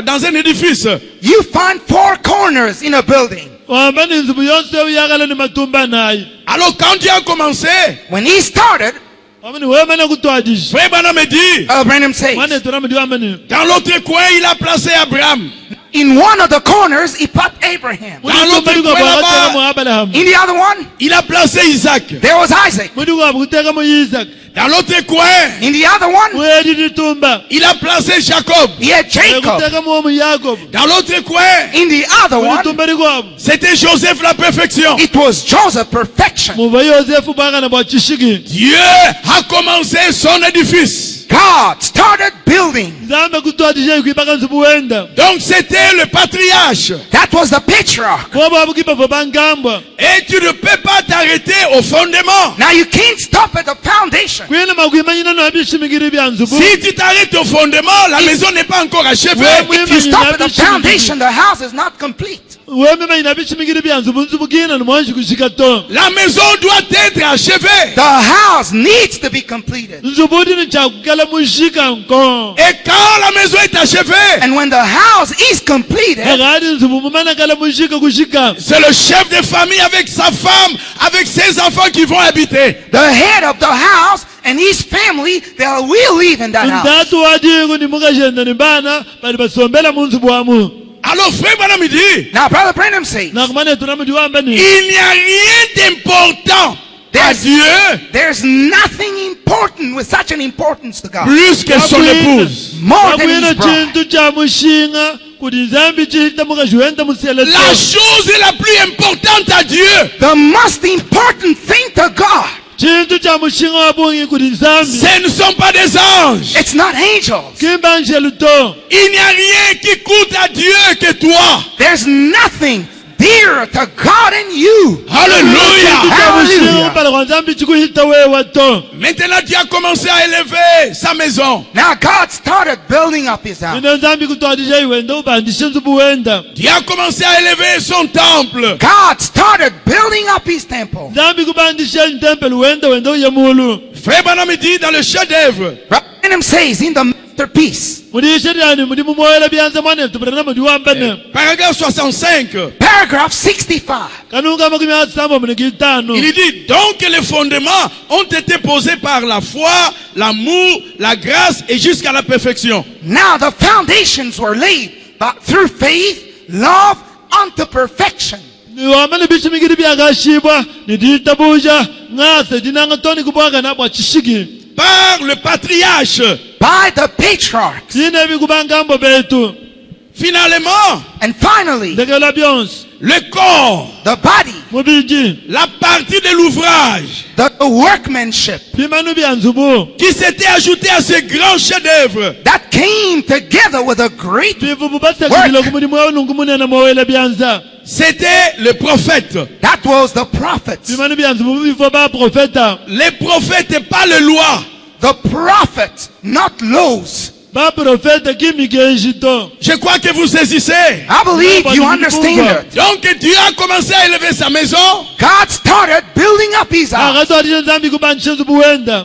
dans un édifice. you find 4 corners in a building. wambani nzubu yonse uyakala ni matumba nayi Alors quand Dieu a commencé, When he started, wamani wemana kutwajisha frère Branham me dit, Brother Branham says, mwana yetu ramo diwambani dans l'autre coin, il a placé Abraham. in one of the corners, he put Abraham. mudi kumbali kwa bwakateka mu abalahamu In the other one, Il a placé Isaac. there was Isaac. mudi kwa kuteka mu Isaac Dans l'autre coin, In the other one, mwedi nitumba il a placé Jacob. he had Jacob. kuteka mu omu Yakobo Dans l'autre coin, In the other mudi one, tumbali kwabo c'était Joseph la perfection. it was Joseph, perfection. muva Yosefu bwakana bwa chishiki Dieu a commencé son édifice. God started building. nzambe kutwajisha ikwibaka nzubu wenda Donc c'était le patriarche. That was the patriarch. kobo abukipa fo bangambwa Et tu ne peux pas t'arrêter au fondement. Now you can't stop at the foundation. kwina makwimanyina no abishimikiri bya nzubu Si tu t'arrêtes au fondement, la maison n'est pas encore achevée. If you stop at the foundation, the house is not complete. wemimanyina abishimikiri bya nzubu nzubu kina nimwanji kushika to La maison doit être achevée. The house needs to be completed. nzubu dini chakukala mushika nko Et quand la maison est achevée, And when the house is completed, ekadi nzubu mumana kala mushika kushika c'est le chef de famille avec sa femme, avec ses enfants qui vont habiter. the head of the house and his family, they will live in that house. ndatu wadiku ni mukashenda ni bana bali basombela mu nzubu wamu Alors frère Branham me dit, Now, Brother Branham says, nakumane tunamudi wambani il n'y a rien d'important à Dieu there's nothing important with such an importance to God. plus que son épouse. More than nakwina his bride. chintu cha mushinga kuti nzambi chita mukachiwenda musele La chose la plus importante à Dieu, The most important thing to God, chintu cha mushinga wabungi kuti nzambi ce ne sont pas des anges. it's not angels. kimbanjelu to Il n'y a rien qui coûte à Dieu que toi. There's nothing dear to God and you. Alléluia. Hallelujah. Balwa nzambi chikuhita wewe to. Maintenant, Dieu a commencé à élever sa maison. Now God started building up his house. Ina nzambi kutwadisha iwenda ubandishe nzubuwenda. Dieu a commencé à élever son temple. God started building up his temple. Nzambi kubandisha intempele wenda uyemulu. Frère Branham dit dans le chef-d'œuvre, Branham says in the masterpiece, Mudishe yani mudimu moela byanza mwane tubrana mudiwambane. paragraphe 65, paragraph 65. Kanunga makumi atsambo munigitano. il dit donc les fondements ont été posés par la foi, l'amour, la grâce et jusqu'à la perfection. Now the foundations were laid through faith, love, unto perfection. Niwamane bishi mingiri byagashibwa niditabuja ngase dinanga toni kubwaga nabwa chishigi. Par le patriarche. By the patriarchs. Dine bikubangambo betu. Finalement, and finally, ndekela byonse. Le corps, the body, mubiji, la partie de l'ouvrage, the workmanship, bimanu byanzubu, qui s'était ajouté à ce grand chef-d'œuvre, that came together with a great work. C'était le prophète. That was the prophets. Les prophètes et pas les lois. The prophets, not laws. Je crois que vous saisissez. I believe you understand it. Donc Dieu a commencé à élever sa maison. God started building up his house.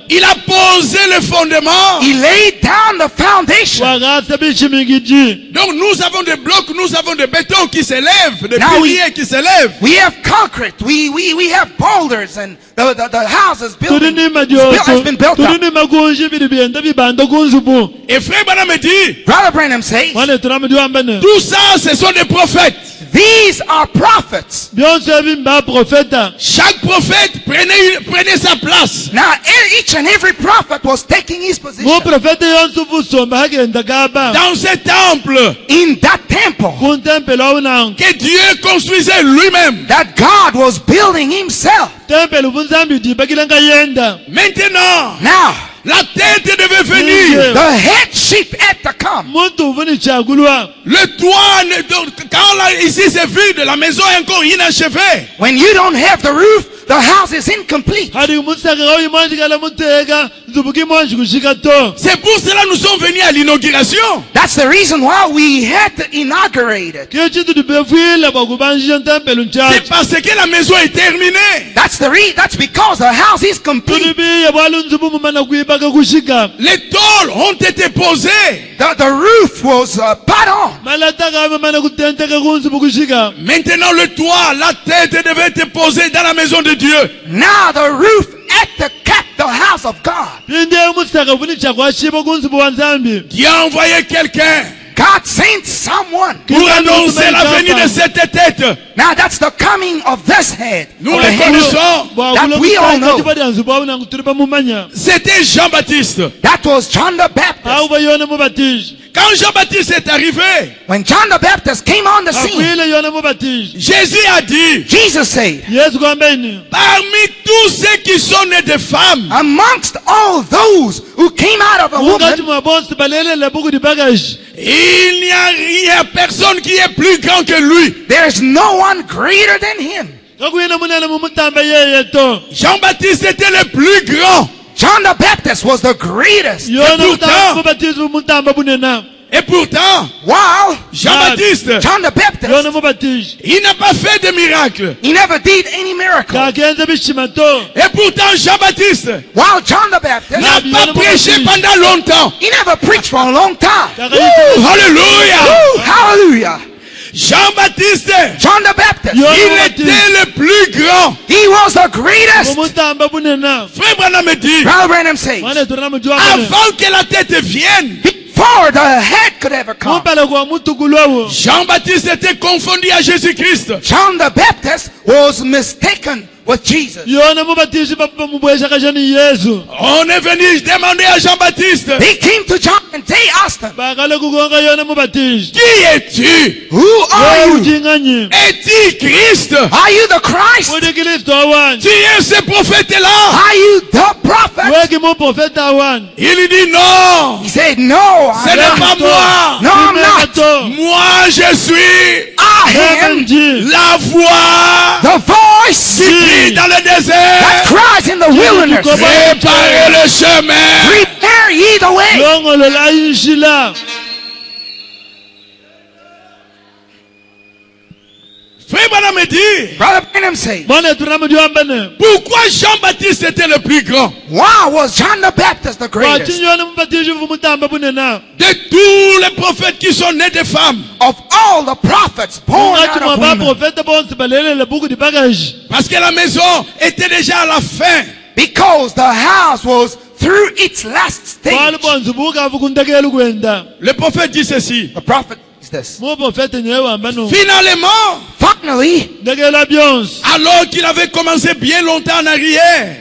Il a posé le fondement. He laid down the foundation. Donc nous avons des blocs, nous avons des bétons qui s'élèvent, des Now piliers qui s'élèvent. We have concrete. We have boulders, and the house is built. Has been built up. Et frère Branham dit, Brother Branham says, tout ça, ce sont des prophètes. These are prophets. Chaque prophète prenait sa place. Now each and every prophet was taking his position. Dans ce temple, in that temple, que Dieu construisait lui-même. That God was building himself. Maintenant, now, la tête devait venir. The headship had to come. Le toit, quand là, ici c'est vide, la maison est encore inachevée. When you don't have the roof, the house is incomplete. C'est pour cela que nous sommes venus à l'inauguration. That's the reason why we had to inaugurate it. C'est parce que la maison est terminée. That's because the house is complete. Les tôles ont été posées. The roof was put on. Maintenant le toit, la tête devait être posée dans la maison de Dieu. Now the roof had to cap the house of God. Dieu a envoyé quelqu'un. God sent someone pour annoncer la venue de cette tête. Now that's the coming of this head. Nous le connaissons. That we all know. C'était Jean-Baptiste. That was John the Baptist. Quand Jean-Baptiste est arrivé, when John the Baptist came on the scene, Jésus a dit, Jesus said, parmi tous ceux qui sont nés de femmes, amongst all those who came out of a woman, il n'y a rien, personne qui est plus grand que lui. There's no one greater than him. Jean-Baptiste était le plus grand. John the Baptist was the greatest. Et pourtant, wow, Jean-Baptiste, John the Baptist, il n'a pas fait de miracle. He never did any miracle. Et pourtant, Jean-Baptiste, while John the Baptist n'a pas prêché pendant longtemps. He never preached for a long time. Hallelujah. Hallelujah. Jean-Baptiste, John the Baptist, il était le plus grand. He was the greatest. Frère Branham me dit, Brother Branham says, avant que la tête vienne, before the head could ever come, Jean-Baptiste était confondu à Jésus-Christ. John the Baptist was mistaken with Jesus. yona mubatishi bamubweshaka ni Yesu. On est venu demander à Jean-Baptiste, They came to John and they asked him, bakale kukonga yona mubatishi. qui es-tu? who are Wewe you? ujinganyi. Es-tu Christ? Are you the Christ? Udi Kristo awani. Tu es ce prophète-là? Are you the prophet? Wewe kimu profeta awani. Il lui dit non, He said, no, ce I'm n'est pas not. moi. No, I'm not. Moi, je suis I am la voix the voice qui crie dans le that désert. cries in the wilderness. Préparez le chemin. Prepare ye the way. Longolo la inshila. Frère Branham me dit, Brother Branham said, Mwana tunamudiwambane. pourquoi Jean-Baptiste était le plus grand why was John the Baptist the greatest? Wachinyi yona mubatishi vumutamba bunena. de tous les prophètes qui sont nés de femmes? Of all the prophets born Ungati out of mwaba women. profeta bonse balelele buku di bagaji. Parce que la maison était déjà à la fin. Because the house was through its last stage. Wali bonse buka vukundakelu kwenda. Le prophète dit ceci. The prophet is this. Mu profeta nyewe ambano. Finalement, Finally, Ndakela byonse. alors qu'il avait commencé bien longtemps en arrière,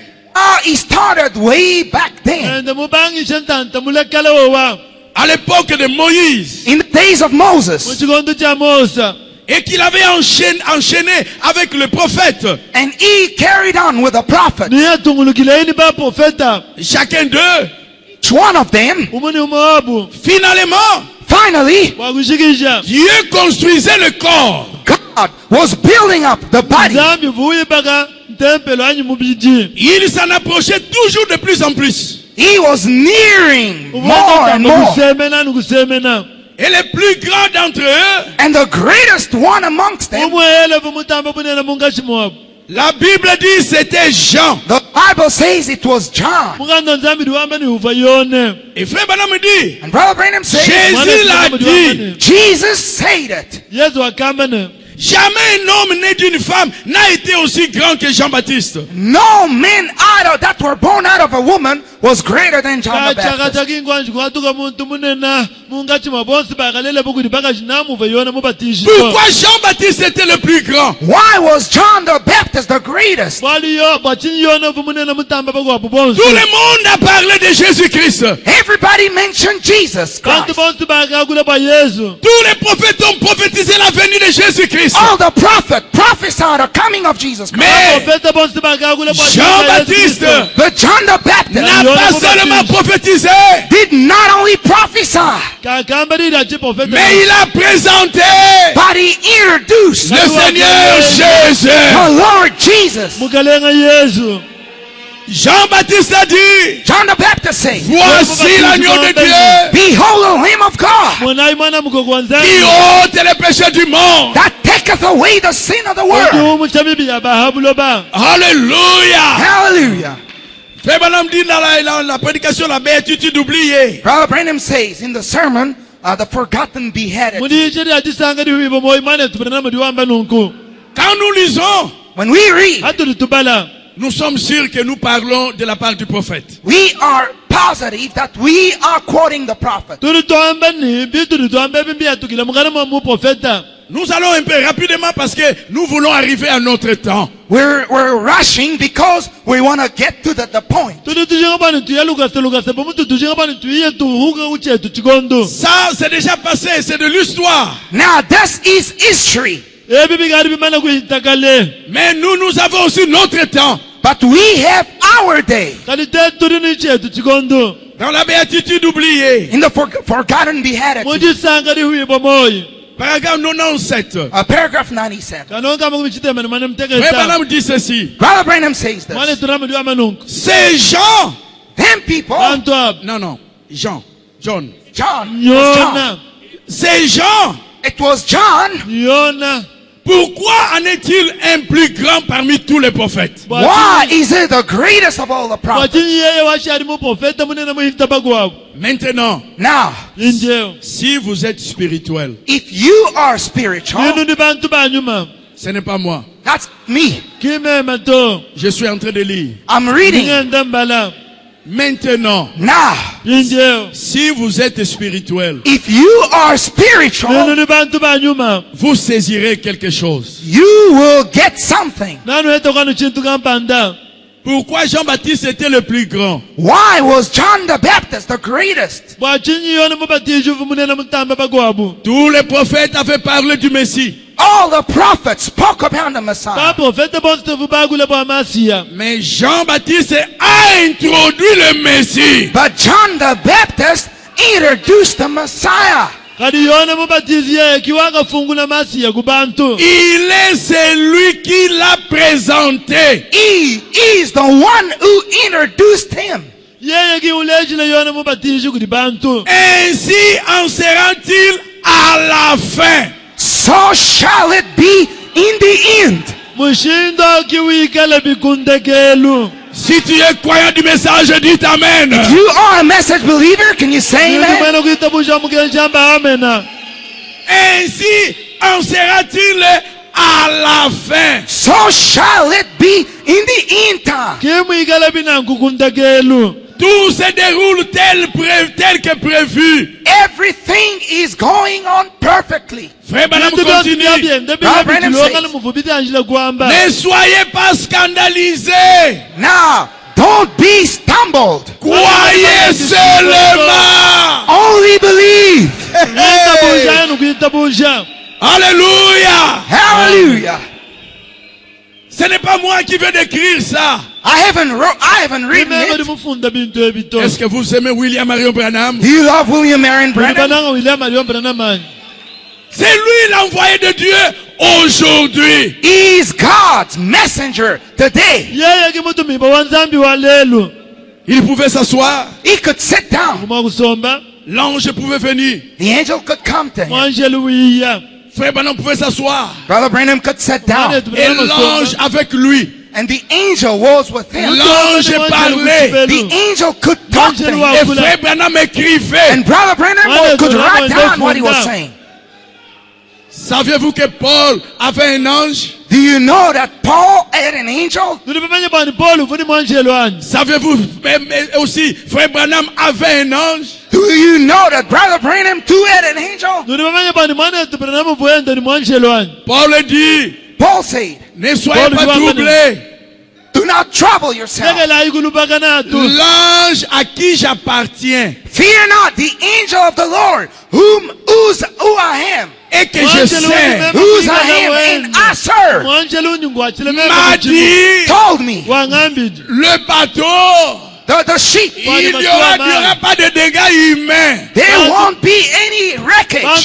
he started way back then. Ende mubangishe ntanta mulekala wowa. à l'époque de Moïse, In the days of Moses. Muchikondo cha Musa. et qu'il avait enchaîné avec le prophète, And he carried on with the prophet. Niye tungulukile ini ba profeta. chacun d'eux, Each one of them, Umuni umoabu. finalement, finally, Wakushikisha. Dieu construisait le corps. God was building up the body. Zambi vuyi baka ntempelo anyi mubiji. Il s'en approchait toujours de plus en plus. He was nearing more Ubanda and more. nukusemena nukusemena. Et les plus grands d'entre eux, And the greatest one amongst them, Umwele vumutamba bunena mungashi moabu. la Bible dit c'était Jean. the Bible says it was John. Mugando nzambi diwamba ni uva yone. Et frère Branham me dit, And Brother Branham says, Jésus l'a dit, Jesus said it. Yesu akambane. jamais un homme né d'une femme n'a été aussi grand que Jean-Baptiste. No man that were born out of a woman was greater than John the Baptist. Kacha kingwanji kwatuka muntu munena mungachi mabonsi bakalele buku di bagaji namu uva yone mubatishi. Pourquoi Jean-Baptiste était le plus grand? Why was John the Baptist the greatest? Wali yo bachinyi yone vumunena mutamba bakwapu bonsi. Tout le monde a parlé de Jésus-Christ. Everybody mentioned Jesus Bantu Christ. bonsi bakakule ba Yesu. Tous les prophètes ont prophétisé la venue de Jésus-Christ. All the prophets prophesied the coming of Jesus Christ. Mais Profeta bonsi bakakule ba Jean-Baptiste But John the Baptist n'a pas seulement prophétisé, did not only prophesy, Kakamba ni dachi profeta. mais il a présenté but he introduced le Seigneur Jésus. the Lord Jesus. Mukalenga Yesu. Jean-Baptiste a dit, John the Baptist said, voici l'agneau de Dieu behold the Lamb of God Mwana imana mukoko qui nzambi. ôte les péchés du monde. that taketh away the sin of the world. Odu muchamibi ya bahabulo ba. Alléluia. Hallelujah. Frère Branham dit dans la prédication la béatitude oubliée. Brother Branham says in the sermon, the forgotten beheaded. Mudi chiri atisanga di huibo mo imane tupena mudiwamba nunku. Quand nous lisons, When we read, Hatu tubala. nous sommes sûrs que nous parlons de la part du prophète. we are positive that we are quoting the prophet. Turi tuamba ni turi tuamba bimbi atukile mukana mu profeta. Nous allons un peu rapidement parce que nous voulons arriver à notre temps. We're rushing because we want to get to the point. Turi tujinga bani tuya lukase bomutu tujinga bani tuye tuhuka uche tuchikondo. Ça, c'est déjà passé, c'est de l'histoire. Now this is history, Ebi bigari bimana kuhitakale. Mais nous avons aussi notre temps. but we have our day. Kalite turi ni che tuchikondo. Dans la béatitude oubliée, In the forgotten beheaded. Mudi sanga di huibo moi. paragraphe 97. Paragraph 97. Kanonga mukuchite mane mane Frère mteketa. Branham dit ceci. Brother Branham says Mane this. turamu diwamba nunku. Ces gens, Them people, Bantu ab. non, John, John, it was John. Yona. ces gens, It was John. Yona. pourquoi en est-il un plus grand parmi tous les prophètes? Why is it the greatest of all the prophets? Wachinyi yeye washari mu profeta munena muhita bagwabo. Maintenant, Now, Injeo. si vous êtes spirituel, if you are spiritual, Yinu ni bantu banyuma. ce n'est pas moi. that's me. Kime mato. Je suis en train de lire. I'm reading Ngenda mbala. Maintenant, Now, Injeo. si vous êtes spirituel, if you are spiritual, Neno ni bantu banyuma. vous saisirez quelque chose. you will get something. Nanu etoka no chintu kampanda. Pourquoi Jean-Baptiste était le plus grand? Why was John the Baptist the greatest? Bwachinyi yona mubatiji uvumunena mutamba bagwabu. Tous les prophètes avaient parlé du Messie. All the prophets spoke about the Messiah. Baprofete bonse vubagule bwa Masiya. Mais Jean-Baptiste a introduit le Messie. But John the Baptist introduced the Messiah. Kadi yona mubatizi ye kiwanga fungula Masiya kubantu. Il est celui qui l'a présenté. He is the one who introduced him. Yeye ki ulejile yona mubatizi kudi bantu. Ainsi en sera-t-il à la fin. So shall it be in the end. Mushindo kiwikele bikundekelu. Si tu es croyant du message, dis Amen. You are a message believer. Can you say amen? Nitumeno kuitabusha mugenjamba amena. Ainsi en sera-t-il à la fin. So shall it be in the end time. Kimwikele binangukundekelu. Tout se déroule tel que prévu. Everything is going on perfectly. Frère Branham continue. Ne soyez pas scandalisés. Now, don't be stumbled. Croyez seulement. Only believe. Alléluia. Hallelujah. Ce n'est pas moi qui vais décrire ça. I haven't written it. Est-ce que vous aimez William Marion Branham? Do you love William Marion Branham? C'est lui l'envoyé de Dieu aujourd'hui. He is God's messenger today. Il pouvait s'asseoir. He could sit down. L'ange pouvait venir. The angel could come to him. Frère Branham pouvait s'asseoir. Brother Branham could sit down. Et l'ange avec lui. And the angel was with him. L'ange parlait. The angel could talk to him. Et Frère Branham écrivait. And Brother Branham could write down what he was saying. Saviez-vous que Paul avait un ange? Do you know that Paul had an angel? Savez-vous aussi, Frère Branham avait un ange? Do you know that Brother Branham too had an angel? Paul dit, Paul said, ne soyez pas troublés. do not trouble yourself. L'ange à qui j'appartiens Fear not the angel of the Lord, who I am, et que je sais, whose I am and I serve, m'a dit, told me, le bateau, the sheep, il n'y aura pas de dégâts humains. there won't be any wreckage. Amen.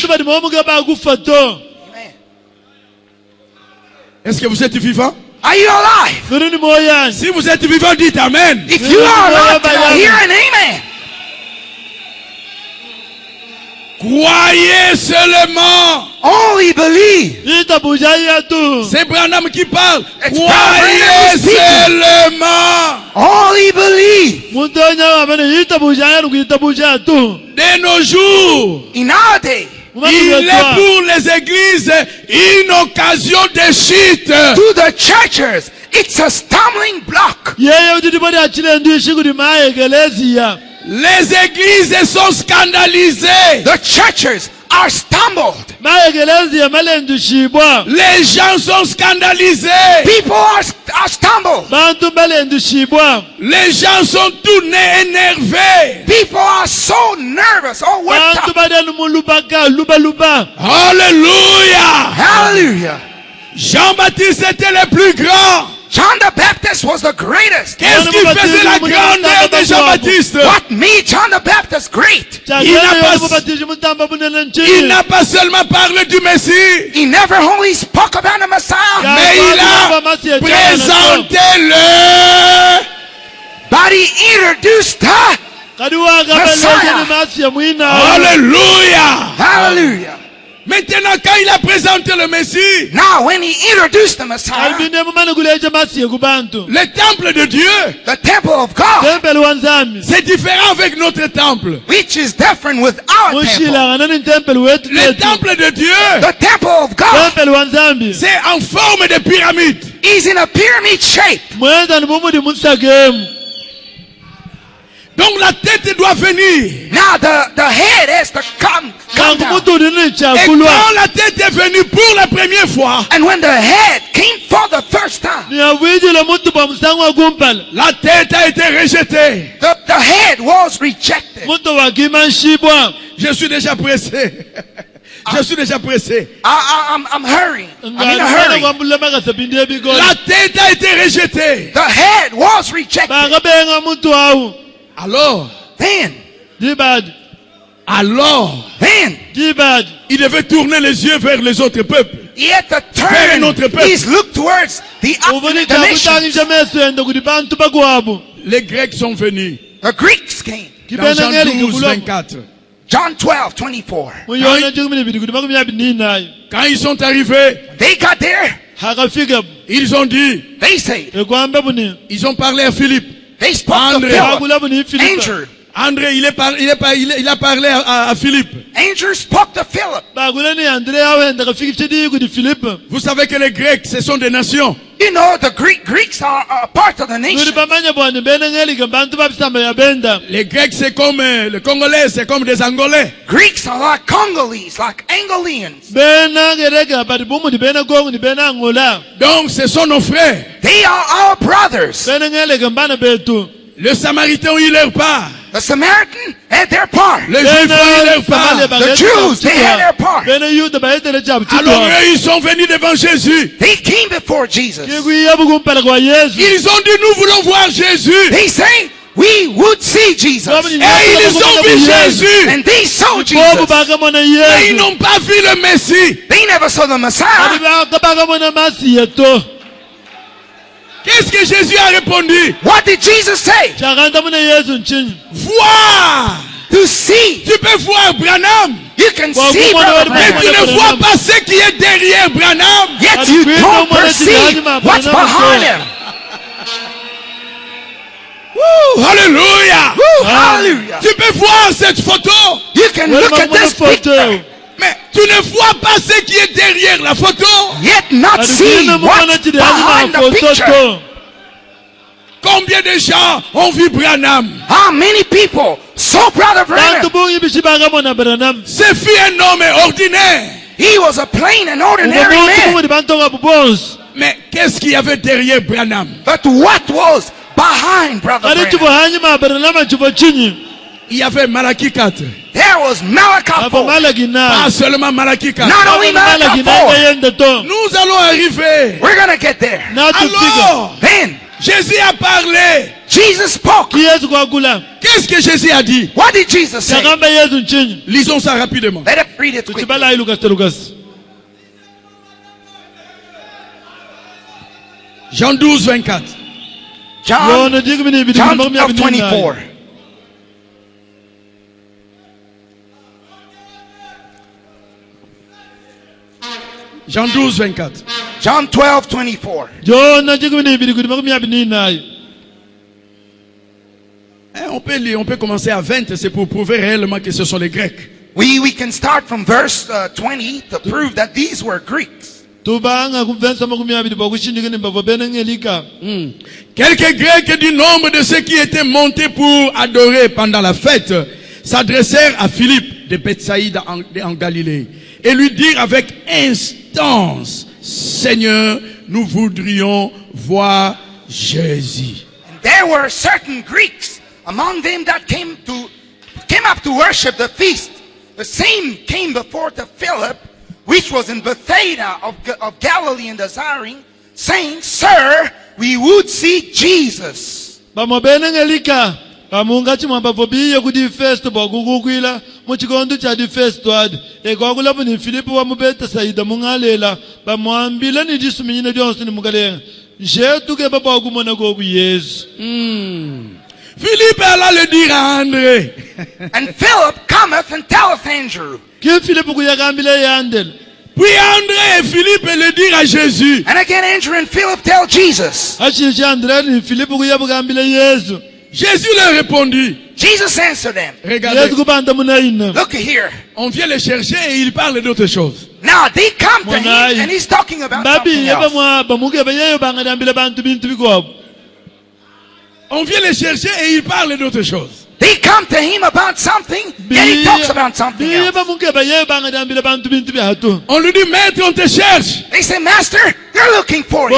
Est-ce que vous êtes vivant? Are you alive? Si vous êtes vivant, dites Amen. If you are alive, hear an amen. Croyez seulement. Only believe. C'est Branham qui parle. It's Croyez Branham speaking. seulement. Only believe. De nos jours, In our day, il est pour les églises une occasion de chute. to the churches, it's a stumbling block. Les églises sont scandalisées. The churches are stumbled. Les gens sont scandalisés. People are stumbled. Les gens sont tout énervés. People are so nervous or worked up. Alléluia. Hallelujah. Jean-Baptiste était le plus grand. John the Baptist was the greatest. Qu'est-ce qui faisait la grandeur de Jean-Baptiste? What made John the Baptist great? Il n'a pas seulement parlé du Messie, He never only spoke about the Messiah, mais il a présenté le. but he introduced Alléluia. Hallelujah. Maintenant, quand il a présenté le Messie, Now, when he introduced the Messiah, le temple de Dieu, the temple of God, c'est différent avec notre temple. which is different with our temple. Le temple de Dieu, The temple of God c'est en forme de pyramide. is in a pyramid shape. Donc la tête doit venir. Now the head has to come kangu down. mutu ni Et chakulwa quand la tête est venue pour la première fois, And when the head came for the first time, ni awiji mutu pa msangu wa gumpala la tête a été rejetée. the head was rejected. mutu wa kimanshibwa Je suis déjà pressé. Je suis déjà pressé. I'm hurrying. I'm in a ngana hurry. kwambulema kasebindie bigolo La tête a été rejetée. The head was rejected. bakabenga mutu au Alors, Then, dibad dibad il devait tourner les yeux vers les autres peuples. he had to Vers un autre turn peuple. his look towards the ubonika nations. kutangisa meso ende kuti bantu bakwabo Les Grecs sont venus. The Greeks came. Dans Jean kibenengeli 12, kibulwa 24. John 12:24. muyona chikumi bidi kuti makumi abiri nayo Quand ils sont arrivés, They got there. hakafika ils ont dit, They said, ekwambe buni ils ont parlé à Philippe. they spoke to André. Philip. akula buni Filipa Andrew. André, il a parlé à Philippe. Andrew spoke to Philip. bakula ni Andrea awenda kafika chidi kuti Filipa Vous savez que les Grecs, ce sont des nations. You know, the Greeks are a part of the kuti nation. bamanya bwani benengeli bantu babisamba yabenda Les Grecs, c'est comme les Congolais, c'est comme des Angolais. Greeks are like Congolese, like Angolians. bena gereka bati bumu di bena kongo ni bena angola Donc, ce sont nos frères. They are our brothers. benengeli mbana betu Les Samaritains ont eu leur part. The Samaritan had their part. Les Juifs ont eu leur part. The Jews, they had their part. bena yuda baetele chabu Alors eux, ils sont venus devant Jésus. They came before Jesus. kikuya bukumpala kwa Yesu Ils ont dit, nous voulons voir Jésus. They say, we would see Jesus. Et ils ont vu Jésus. And they saw bobu Jesus. bakamona Mais ils Yesu n'ont pas vu le Messie. They never saw the Messiah. ati bakamona masiya to Qu'est-ce que Jésus a répondu? What did Jesus say? chakanda muna Yesu nchini Vois. To see. Tu peux voir Branham. You can Well, see, we Brother wanna- Mais Branham. tu ne vois pas ce qui est derrière Branham. Yet you don't perceive what's behind him. Woo, Alléluia. Woo, hallelujah. Tu peux voir cette photo. You can look at this picture, Mais tu ne vois pas ce qui est derrière la photo. yet not see what's behind the picture. Combien de gens ont vu Branham? How many people saw Brother bantu Branham? bungi bishi bakamona Branham Ce fut un homme ordinaire. He was a plain and ordinary umuntu man. di bantu ngabubonsi Mais qu'est-ce qu'il y avait derrière Branham? But what was behind Brother ari chibo Branham? hanyuma Branham chibo chinyi Il y avait Malachie 4. There was Malachi apo 4. malaki Pas na seulement Malachie 4. Not only Malachi malaki na 4. yende to Nous allons arriver. We're going to get there. na tufika Alors, Then Jésus a parlé. Jesus spoke. ki Yesu kwakula Qu'est-ce que Jésus a dit? What did Jesus say? chakamba Yesu nchini Lisons ça rapidement. Let us read it quickly. kuchibala ilukas telukas Jean 12, 24. John, yona jikumi bidi John makumi abiri 12:24. Jean 12, 24. John 12:24. yona jikumi bidi kuti makumi abiri nayo On peut lire, on peut commencer à 20, c'est pour prouver réellement que ce sont les Grecs. We can start from verse 20 to prove that these were Greeks. tubanga kumvensa makumi abiri pakushindikini mbavo benengelika Quelques Grecs du nombre de ceux qui étaient montés pour adorer pendant la fête s'adressèrent à Philippe de Bethsaïde en Galilée et lui dirent avec instance, Seigneur, nous voudrions voir Jésus. And there were certain Greeks among them that came up to worship the feast. The same came before to Philip, which was in Bethsaida of Galilee, and desiring, saying, Sir, we would see Jesus. bamo benengelika pamunga chimwamba biye kuti festo bakukukwila muchikondo cha di festo adi ekwakula ni Filipo wa mubetasaida mungalela bamwambile ni disu minyine dyonse ni mukalenga njetuke baba wakumona koku Yesu Philippe alla le dire à André. And Philip cometh and telleth Andrew. ki Filipo kuyakambile yandela Puis André et Philippe le dirent à Jésus. And again Andrew and Philip tell Jesus. achichi Andre ni Filipo kuyabukambile Yesu Jésus leur répondit. Jesus answered them. Regardez, Yesu kubanda munaina Look here. on vient le chercher et il parle d'autre chose. Now they come to him Monai. and he's talking about babi something yeba else. mwa bamuke bayeyo bangadambile bantu bintu bikobo On vient le chercher et il parle d'autre chose. They come to him about something, then he talks about something else. On lui dit, maître, on te cherche. They say, Master, they're looking for you.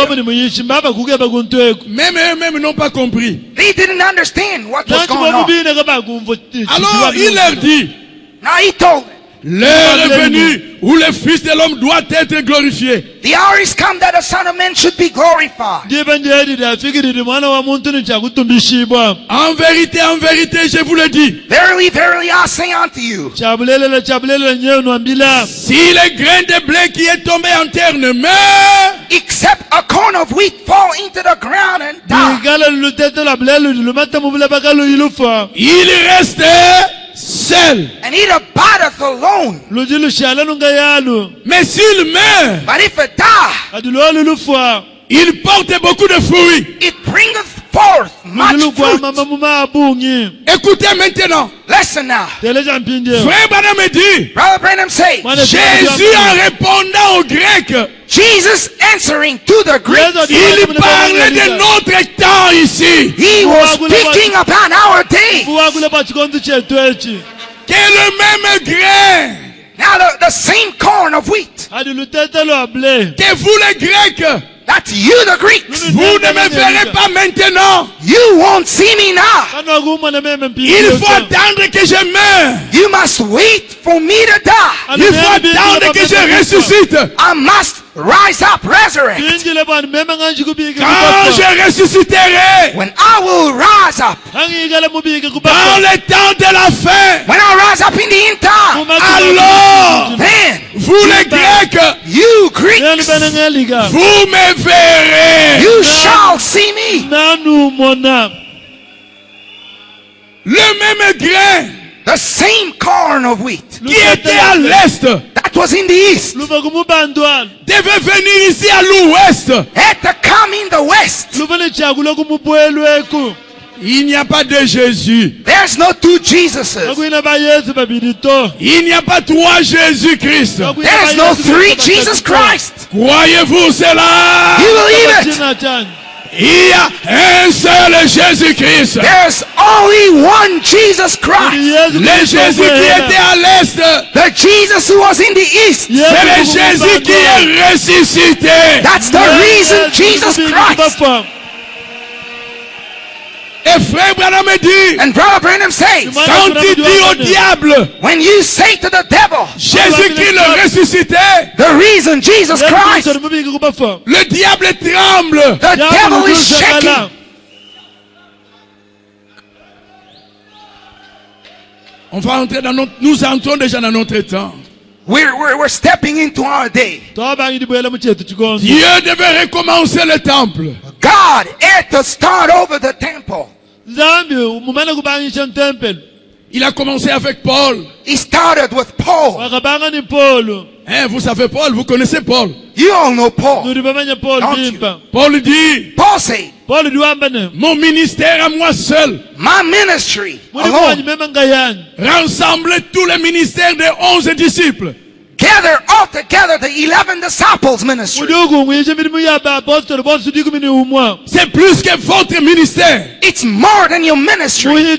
Même eux-mêmes n'ont pas compris. They didn't understand what was going on. Alors il leur dit, Now he told them, l'heure est venue où le Fils de l'homme doit être glorifié. the hour is come that the Son of Man should be glorified. En vérité, je vous le dis, Verily, verily, I say unto you, si le grain de blé qui est tombé en terre ne meurt, except a corn of wheat fall into the ground and die, il reste seul. and it abideth alone. Mais s'il meurt, But if it die, il porte beaucoup de fruits. it bringeth forth much fruit. Écoutez maintenant. Listen now. Frère Branham me dit, Brother Branham say, Jésus en répondant aux Grecs, Jesus answering to the Greeks, il parlait de notre temps ici. he was speaking about our day. Que le même grain Now the same corn of wheat, que vous les Grecs, that's you the Greeks. vous ne me verrez pas maintenant. You won't see me now. Il faut attendre que je meure. You must wait for me to die. Il faut attendre que je ressuscite. I must rise up, resurrect. Quand je ressusciterai, When I will rise up, dans le temps de la fin, when I rise up in the end time, alors, then vous les Grecs, you Greeks, vous me verrez. you shall see me. Le même grain The same corn of wheat qui était à l'est that was in the east devait venir ici à l'ouest. had to come in the west. Il n'y a pas de Jésus. There's no two Jesuses. Il n'y a pas trois Jésus-Christ. There's no three Jesus Christ. Croyez-vous cela? You believe it? Il y a un seul Jésus-Christ. There's only one Jesus Christ. Le Jésus qui était à l'est, The Jesus who was in the east. c'est le Jésus qui est ressuscité. That's the reason Jesus Christ. Et frère Branham me dit, And Brother Branham says, quand il dit au diable, when you say to the devil, Jésus qui le ressuscité, the reason Jesus Christ, le diable tremble. the devil is shaking. On va entrer dans notre, nous entrons déjà dans notre temps. We're stepping into our day. Dieu devait recommencer le temple. God had to start over the temple. Il a commencé avec Paul. He started with Paul. Hein, vous savez Paul, vous connaissez Paul. You all know Paul. Paul dit, Paul said, mon ministère à moi seul, my ministry alone, rassembler tous les ministères des 11 disciples. gather all together the 11 disciples ministry. C'est plus que votre ministère. It's more than your ministry.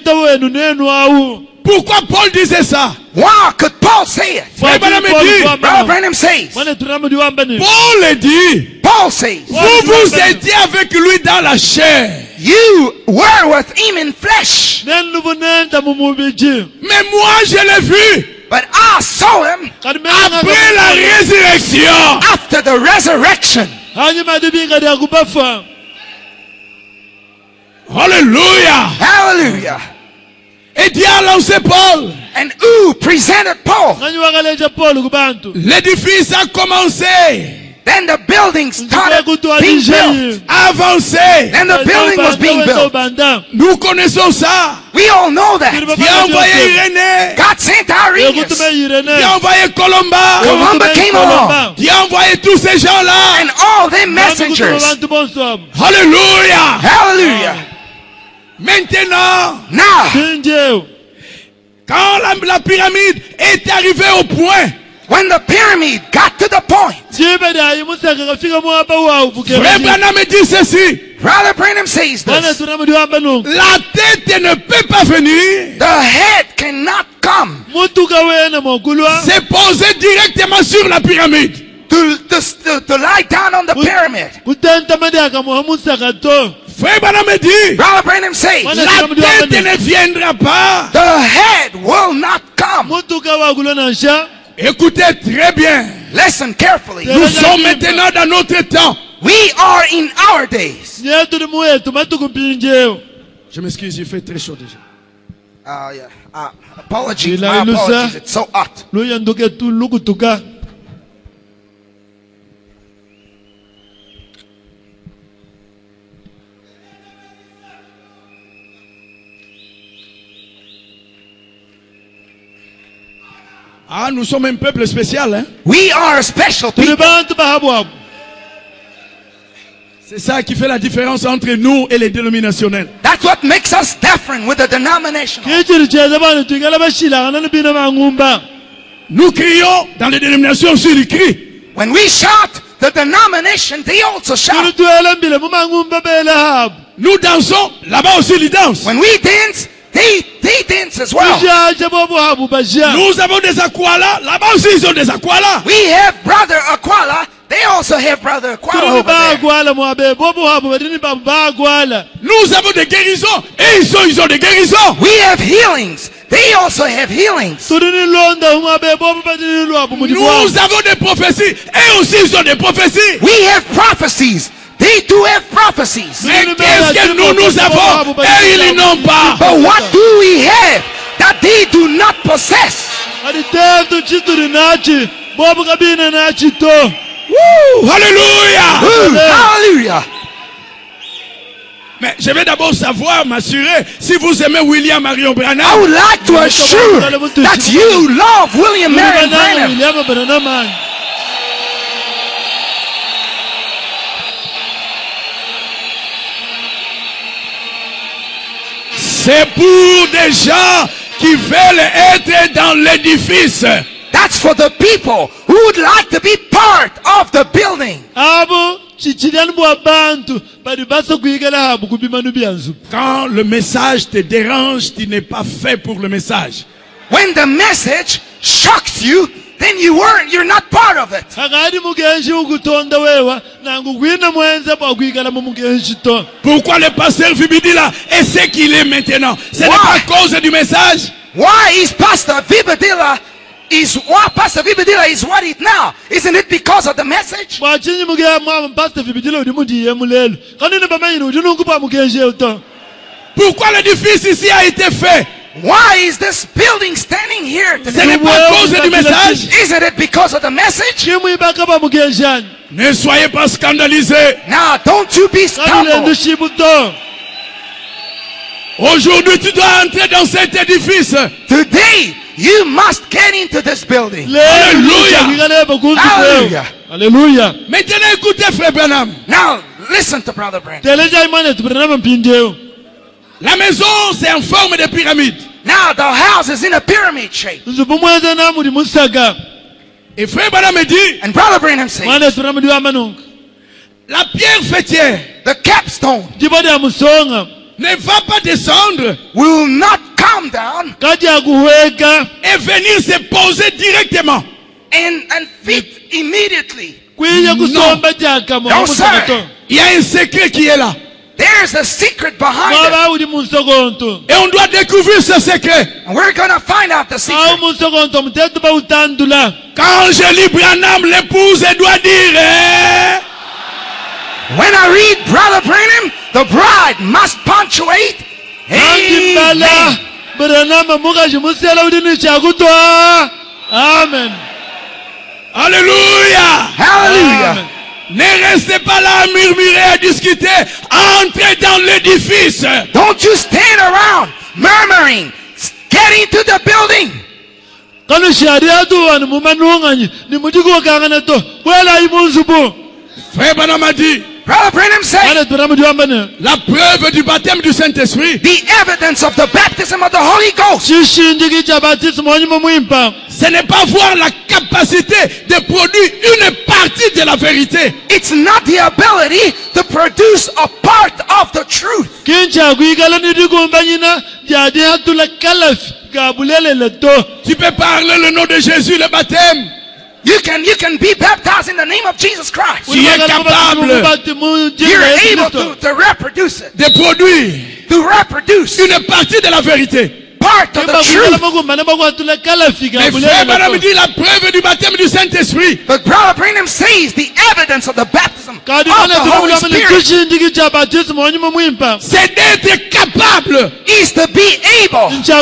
Pourquoi Paul disait ça? Why could Paul say it? Frère Branham dit, Brother Branham says, Paul dit, Paul says, vous étiez avec lui dans la chair. you were with him in flesh, Mais moi je l'ai vu but I saw him après la résurrection. after the resurrection. Alléluia. Hallelujah. Et Dieu a lancé Paul. And who presented Paul? L'édifice a commencé. Then the building started being built. Avancé. Then the building was being built. Nous connaissons ça. We all know that. Dieu a envoyé Irénée. God sent Irenaeus. Dieu a envoyé Colomba. Columba came along. Dieu a envoyé tous ces gens-là. And all them messengers. Alléluia. Hallelujah. Maintenant, Now, quand la pyramide est arrivée au point when the pyramid got to the point, jibeda imusaka kafika mwapa wa Frère Branham dit ceci. Brother Branham says bana this. tunamu diwamba nungu La tête ne peut pas venir The head cannot come mutu kawena mokulwa se poser directement sur la pyramide. to lie down on the pyramid. kutenta madaka muhamusaka to Frère Branham dit, Brother Branham says la tête ne viendra pas. the head will not come. mutu kawakulwa na nsha Écoutez très bien. Listen carefully. Nous sommes maintenant dans notre temps. We are in our days. nyetu ni muwetu matuku mpinjeo Je m'excuse, il fait très chaud déjà. Apologies. Ila My ilusa. apologies. It's so hot. luya nduke tu lukutuka Ah, nous sommes un peuple spécial, hein. We are a special tuli people. bantu bahabwabu C'est ça qui fait la différence entre nous et les dénominationnels. That's what makes us different with the denomination. kichiri cheza bana twikala bashilakana nibina mangumba Nous crions dans les dénominations aussi, ils crient. When we shout, the denomination, they also tuli shout. twelambile mumangumba bele habu Nous dansons, là-bas aussi ils dansent. When we dance, they dance as well. tujaja bobuhabu basha Nous avons des aqualas, là-bas aussi ils ont des aqualas. We have Brother Aquala. They also have Brother Aquala tuli over there. bagwala mwabe bobuhabu badini bagwala Nous avons des guérisons et ils ont des guérisons. We have healings. They also have healings. tuli ni londa mwabe bobu badini lwabu mudibwabu Nous avons des prophéties et aussi ils ont des prophéties. We have prophecies. They do have prophecies. Mais qu'est-ce que nous avons et ils n'ont pas? But what do we have that they do not possess? adi tetu chituri nachi bobu kabine nachi to Woo, Alléluia. Ooh, hallelujah. Mais je vais d'abord savoir, m'assurer si vous aimez William Marion I Branham. would like to assure that you love William Marion Branham. William Branham C'est pour des gens qui veulent être dans l'édifice. That's for the people who would like to be part of the building. abo chichiliani bwa bantu bali baso kuigala habu kubimanu byanzu Quand le message te dérange, tu n'es pas fait pour le message. When the message shocks you, then you're not part of it. akadi mugenshi ukutonda wewa nangu kwina mwenza bwa kuigala mu mugenshi to Pourquoi le pasteur Vibidila est ce qu'il est maintenant? Ce n'est Why? pas à cause du message. Why is Pastor Vibadilla is what it now? Isn't it because of the message? bwa chinyi muge mwa pastor vibidilo udi mudiye mulelo kanina bamanyi udi nungu bwa mugenshi to Pourquoi l'édifice ici a été fait? Why is this building standing here Ce today? n'est pas à cause du message. Isn't it because of the message? chimu ibaka bwa mugenshani Ne soyez pas scandalisés. Now, don't you be kabilendu stumbled. shibu to Aujourd'hui, tu dois entrer dans cet édifice. Today, you must get into this building. Hallelujah. kuigala bakunzu Hallelujah. Hallelujah. Maintenant, écoutez, frère Branham. Now, listen to Brother Brandon. teleja imane tubranama mpindeo La maison, c'est en forme de pyramide. Now, the house is in a pyramid shape. nzubumweza namudi musaga Et frère Branham dit, And Brother Branham says, mwana turamudi wa manungu la pierre fêtière the capstone jibodi ya musonga ne va pas descendre will not come down kati ya kuhweka et venir se poser directement. and fit immediately. kwiye kusomba No, jakamo sir. musakato Il y a un secret qui est là. There's a secret behind it. baba uli munsogonto Et on doit découvrir ce secret. And we're going to find out the au secret. munsogonto mutetu bautandula Quand je lis Branham, l'épouse, elle doit dire, hein? When I read Brother Branham, the bride must punctuate. andimbala Amen. branama mukaji musela udini chakutwa amen Alléluia. Hallelujah. Amen. Ne restez pas là à murmurer, à discuter. Entrez dans l'édifice. Don't you stand around murmuring. Get into the building. kanu sharia tu wani mumanunganyi ni mutiko kangana to wela imunzubu Frère Branham a dit, Brother Branham said, mwana turamudi wa mane la preuve du baptême du Saint-Esprit, the evidence of the baptism of the Holy Ghost chishindiki cha batismo wanyuma mwimpa ce n'est pas voir la capacité capacité de produire une partie de la vérité. It's not the ability to produce a part of the truth. Kincha kuikala ni dikumbanyina jadi hatula kalaf kabulele leto. Tu peux parler le nom de Jésus, le baptême. You can be baptized in the name of Jesus Christ. Tu es capable You're able to reproduce it. de produire To reproduce une partie de la vérité. part of the truth. Mais frère Branham dit la preuve du baptême du Saint-Esprit. But Brother Branham says the evidence of the baptism of the Holy Spirit C'est d'être capable is to be able de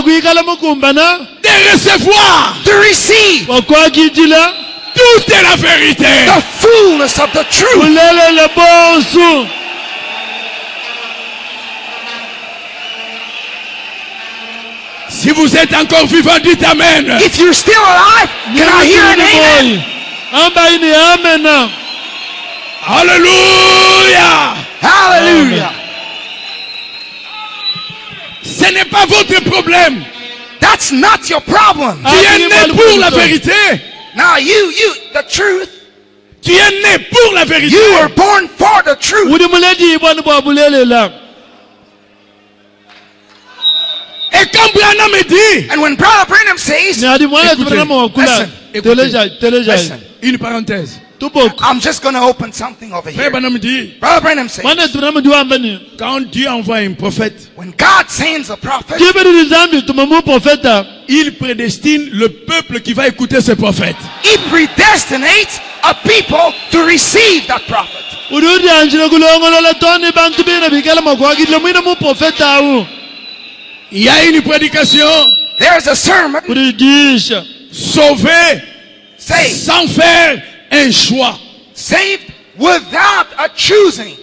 recevoir to receive toute la vérité. the fullness of the truth. Si vous êtes encore vivant, dites Amen. If you're still alive, can I hear an amen? Alléluia. Hallelujah. Ce n'est pas votre problème. That's not your problem. Tu es né pour la vérité. Now the truth, Tu es né pour la vérité. you were born for the truth. Et quand Branham me dit, And when Brother Branham says, listen, une parenthèse. I'm just going to open something over Frère here. Branham dit, Brother Branham says, quand Dieu envoie un prophète, when God sends a prophet, il prédestine le peuple qui va écouter ce prophète. He predestinates a people to receive that prophet. Il y a une prédication, There's a sermon, sauver saved, sans faire un choix. saved without a choosing.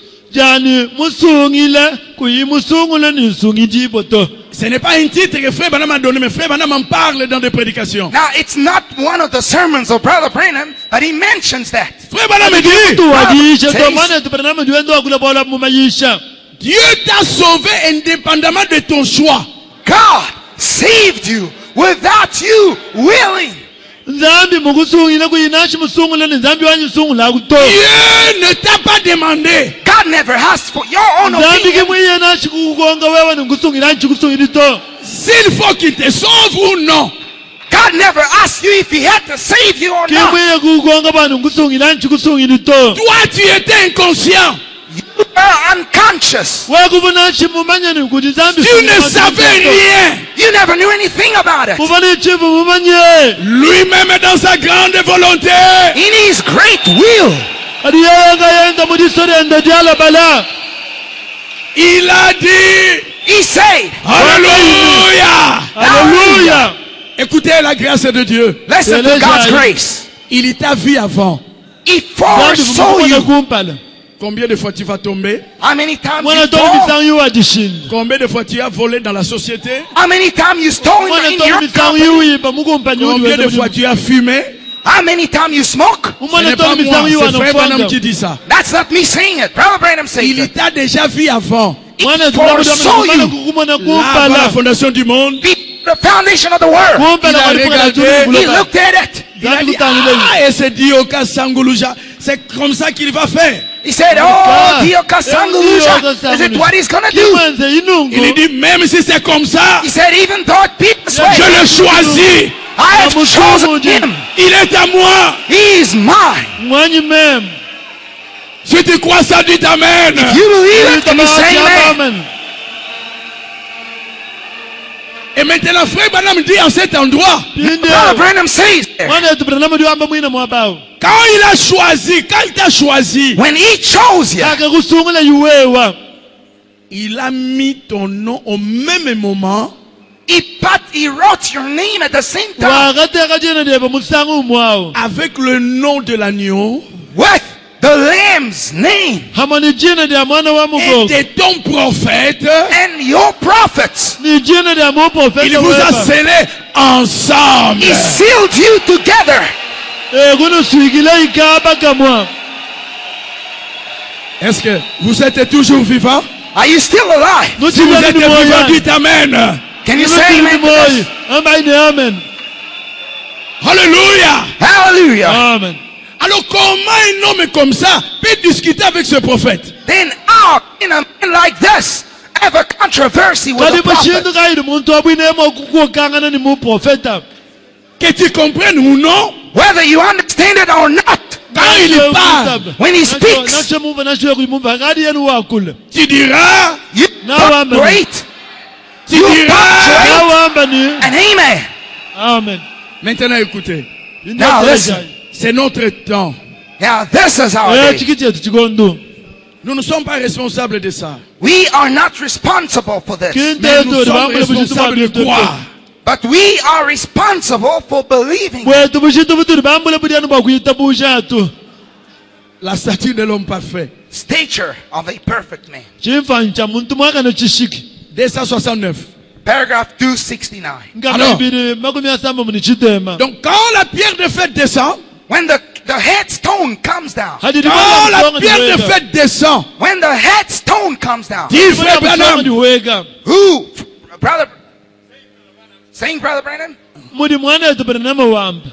Ce n'est pas un titre que Frère Branham a donné, mais Frère Branham en parle dans des prédications. Now, it's not one of the sermons of Brother Branham, but he mentions that. Frère Branham dit, Dieu t'a sauvé indépendamment de ton choix. God saved you without you willing. Dieu ne t'a pas demandé. God never asked for your own opinion. S'il faut qu'il te sauve ou non. God never asked you if he had to save you or not. Toi, tu étais inconscient. You are unconscious. Tu ne savais rien. You never knew anything about it. Lui-même dans sa grande volonté. In his great will, Il a dit, he said, Alléluia. Hallelujah. Écoutez la grâce de Dieu. Listen to God's grace. Il t'a vu avant. He foresaw you. Combien de fois tu vas tomber? How many times you fall? Combien de fois tu as volé dans la société? How many times you stole in your company? Combien de fois tu as fumé? How many times you smoke? Ce n'est pas moi, c'est Frère Branham qui dit ça. That's not me saying it. Brother Branham says Il it. t'a déjà vu avant. He foresaw you. Là, avant la fondation du monde, The foundation of the world. il a regardé, He looked at it. il a dit, ah, et c'est Dioka Sanguluja. C'est comme ça qu'il va faire. He said, oh, Dioka Sanguluja. Is it what he's going to do? Il dit, même si c'est comme ça, He said, even though it be this way, je le choisis. I have chosen him. Il est à moi. He is mine. Si tu crois ça, dis Amen. If you believe it, can you say amen? Et maintenant, Frère Branham dit en cet endroit, Brother Branham says there, quand il a choisi, quand il t'a choisi, when he chose you, il a mis ton nom au même moment he wrote your name at the same time avec le nom de l'agneau with the Lamb's name et de ton prophète. and your prophets. Il vous a scellé ensemble. He sealed you together. Est-ce que vous êtes toujours vivant? Are you still alive? Si vous êtes vivant, dites Amen. Can you say amen to this? Alléluia. Hallelujah. Hallelujah. Amen. Alors comment un homme comme ça peut discuter avec ce prophète? Then how can a man like this have a controversy with Kadi a prophet? bashindu kaidi muntu abwinemo kukangana ni mu profeta. Que tu comprennes ou non, Whether you understand it or not, quand il parle, when he speaks, tu diras, you No, punctuate. tu You diras. punctuate. And amen. Amen. Maintenant écoutez, Now listen. c'est notre temps. Now this is our day. Nous ne sommes pas responsables de ça. We are not responsible for this, Mais nous sommes responsables de quoi? but we are responsible for believing. La statue de l'homme parfait. Stature of a perfect man. 269. Paragraph 269. Donc quand la pierre de fête descend, When the headstone comes down. quand la pierre de fête descend, When the headstone comes down. dit frère Branham, Who? Brother? Saying Brother Brandon?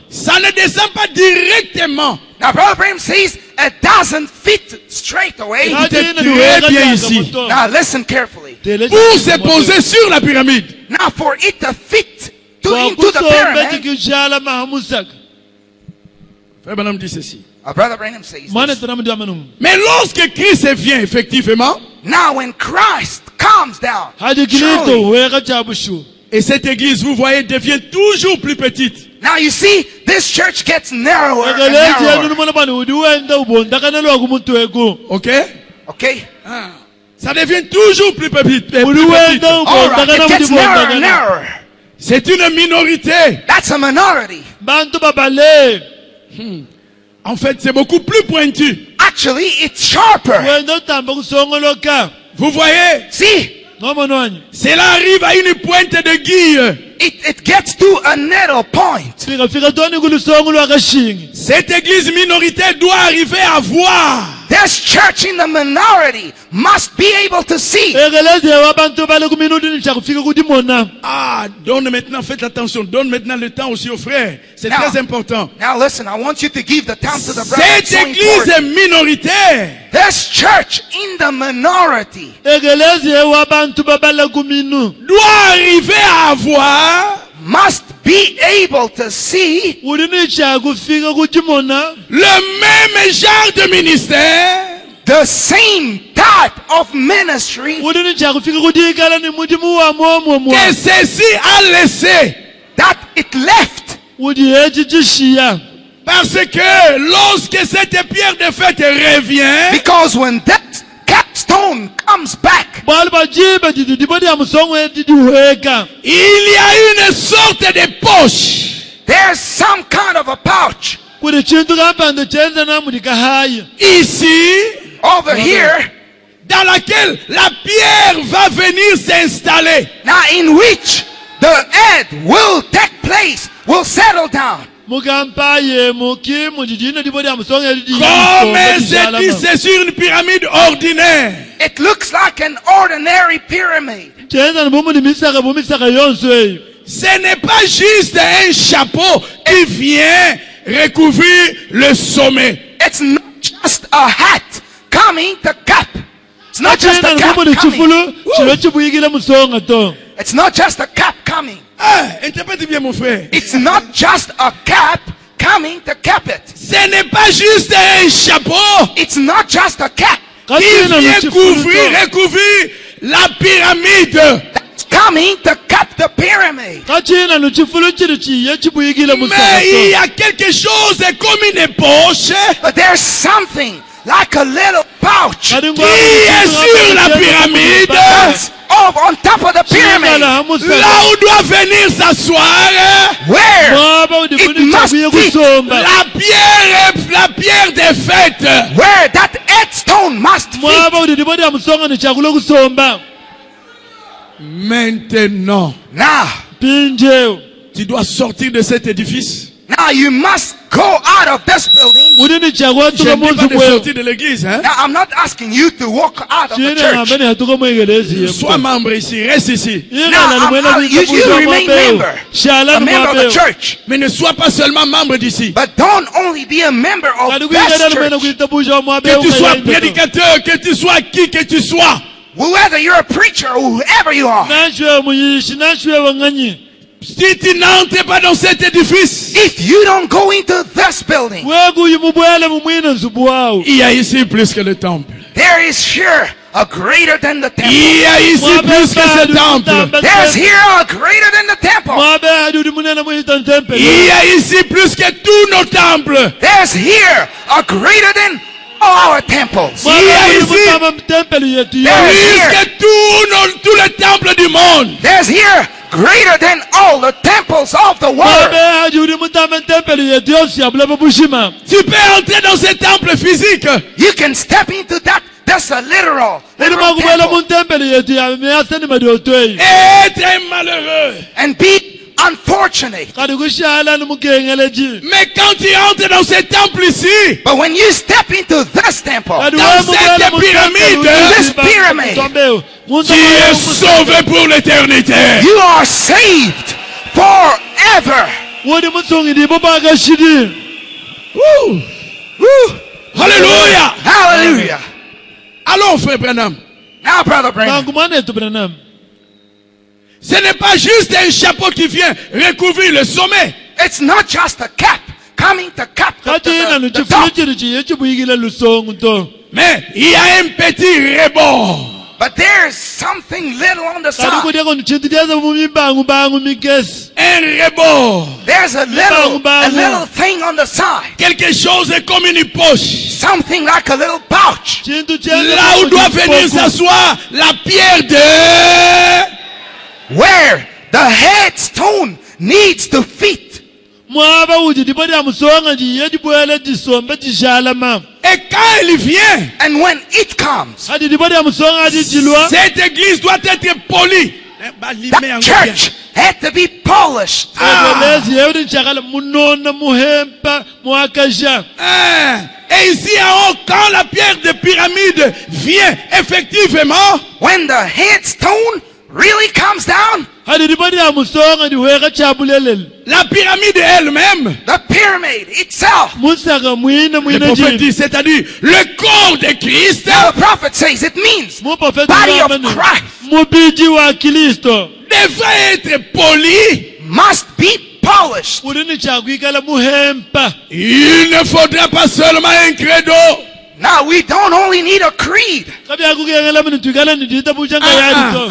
ça ne descend pas directement. Now Brother Branham says it doesn't fit straight away. Écoutez très bien ici. Now listen carefully. Pour se poser sur la pyramide. Now for it to fit into the pyramid, Frère Branham dit ceci. Brother Branham says this. Mais lorsque Christ vient, effectivement, Now when Christ comes down, surely, et cette église, vous voyez, devient toujours plus petite. now you see this church gets narrower and narrower. Ok? Okay? Ah. Ça devient toujours plus petite. All right, it gets narrower and narrower. C'est une minorité. That's a minority. En fait, c'est beaucoup plus pointu. Actually, it's sharper. Vous voyez, See, cela arrive à une pointe de guille. it gets to a nettle point. Cette église minoritaire doit arriver à voir. This church in the minority must be able to see. Ah, donne maintenant, faites attention, donne maintenant le temps aussi aux frères. C'est Now- très important. Now listen, I want you to give the time to the brother. Cette It's so église important. minoritaire This church in the minority doit arriver à avoir must be able to see le même genre de ministère the same type of ministry que ceci a laissé. that it left. Parce que lorsque cette pierre de fête revient, Because when that capstone comes back, il y a une sorte de poche there's some kind of a pouch ici over here, dans laquelle la pierre va venir s'installer. now in which the head will take place, will settle down. Comme c'est dit, c'est sur une pyramide ordinaire. It looks like an ordinary pyramid. Ce n'est pas juste un chapeau qui vient recouvrir le sommet. It's not just a hat coming to cap. It's not just a cap coming. It's not just a cap coming. Ah, interprète bien mon frère. It's not just a cap coming to cap it. Ce n'est pas juste un chapeau It's not just a cap qui vient recouvrir la pyramide. that's coming to cap the pyramid. Mais il y a quelque chose comme une poche But there's something like a little pouch qui est sur la pyramide. that's on top of the pyramid, Là où doit venir s'asseoir where it must fit, la pierre des fêtes. where that headstone must fit. Maintenant, Now, tu dois sortir de cet édifice now Now you must go out of this building. udini chagwa Je tuka ne dis pas munzu de mwe sortir de l'église. Hein? Now I'm not asking you to walk out of the chine church. ngambeni hatuka mwegelezi Sois membre ici, reste ici. You remain member, a member of the church. Mais ne sois pas seulement membre d'ici. But don't only be a member of this church. Que tu sois prédicateur, que tu sois qui que tu sois. Whether you're a preacher or whoever you are. nanshwe muyishi nanshwe wanganyi Si tu n'entres pas dans cet édifice, If you don't go into this building, wekuyi mubwele mumwine nzubu wawu il y a ici plus que le temple. there is here a greater than the temple. Il y a ici plus que ce temple. There's here a greater than the temple. mwabe adudi munene muhita ntempele Il y a ici plus que tous nos temples. There's here a greater than all our temples. Il y a ici mutama mtempele yetu There yote. is plus que tous les temples du monde. There's here greater than all the temples of the mwabe world. adudi mutama ntempele yetu yose yabulebe bushima Tu peux entrer dans ces temples physiques. You can step into that. That's a literal ulima kubwele temple. muntempele yetu yameyaseni madiotoyi Et être malheureux. And be unfortunate. kati kushala nimukengeleji Mais quand tu entres dans ces temples ici, But when you step into this temple, kati Dans wewe cette mubwele pyramide, muntempele this pyramid, mutombewu tu es sauvé pour l'éternité. you are saved forever. wodi mutsungidi bobakashidi Woo. Woo. Alléluia. Hallelujah. Allons, frère Branham. Now, Brother Branham, nangumane tubrenam Ce n'est pas juste un chapeau qui vient recouvrir le sommet. it's not just a cap coming to cap kati ina the nuchifulo top, chiri chiye chibuyikile lusongu to Mais il y a un petit rebord. but there's something little on the kati side. kudyako nichintu dyeze mumimbangu mikesi Un rebord. There's a little thing on the side, Quelque chose comme une poche. something like a little pouch, chintu Là où doit venir s'asseoir la pierre de... where the headstone needs to fit. mwaba uji dipo dya musonga jiye dibwele disombe dishalama Et quand il vient, And when it comes, ati dipo dya musonga dijilwa cette église doit être polie. that church had to be polished. evelezi yewudi nchakala munona muhempa mwakasha Et ici en haut, quand la pierre de pyramide vient effectivement, When the headstone really comes down, ati dipo dya musonga diweka chabulelele la pyramide elle-même, the pyramid itself. musaka mwine le mwine prophète jini dit, c'est-à-dire le corps de Christ, Now the prophet says it means muprofeti body of wamene Christ mubiji wa kristo devrait être poli. must be polished. udini chakwikala muhempa Il ne faudra pas seulement un credo. Now we don't only need a creed. kabyakukengela mini twikala nidita buchanga yadito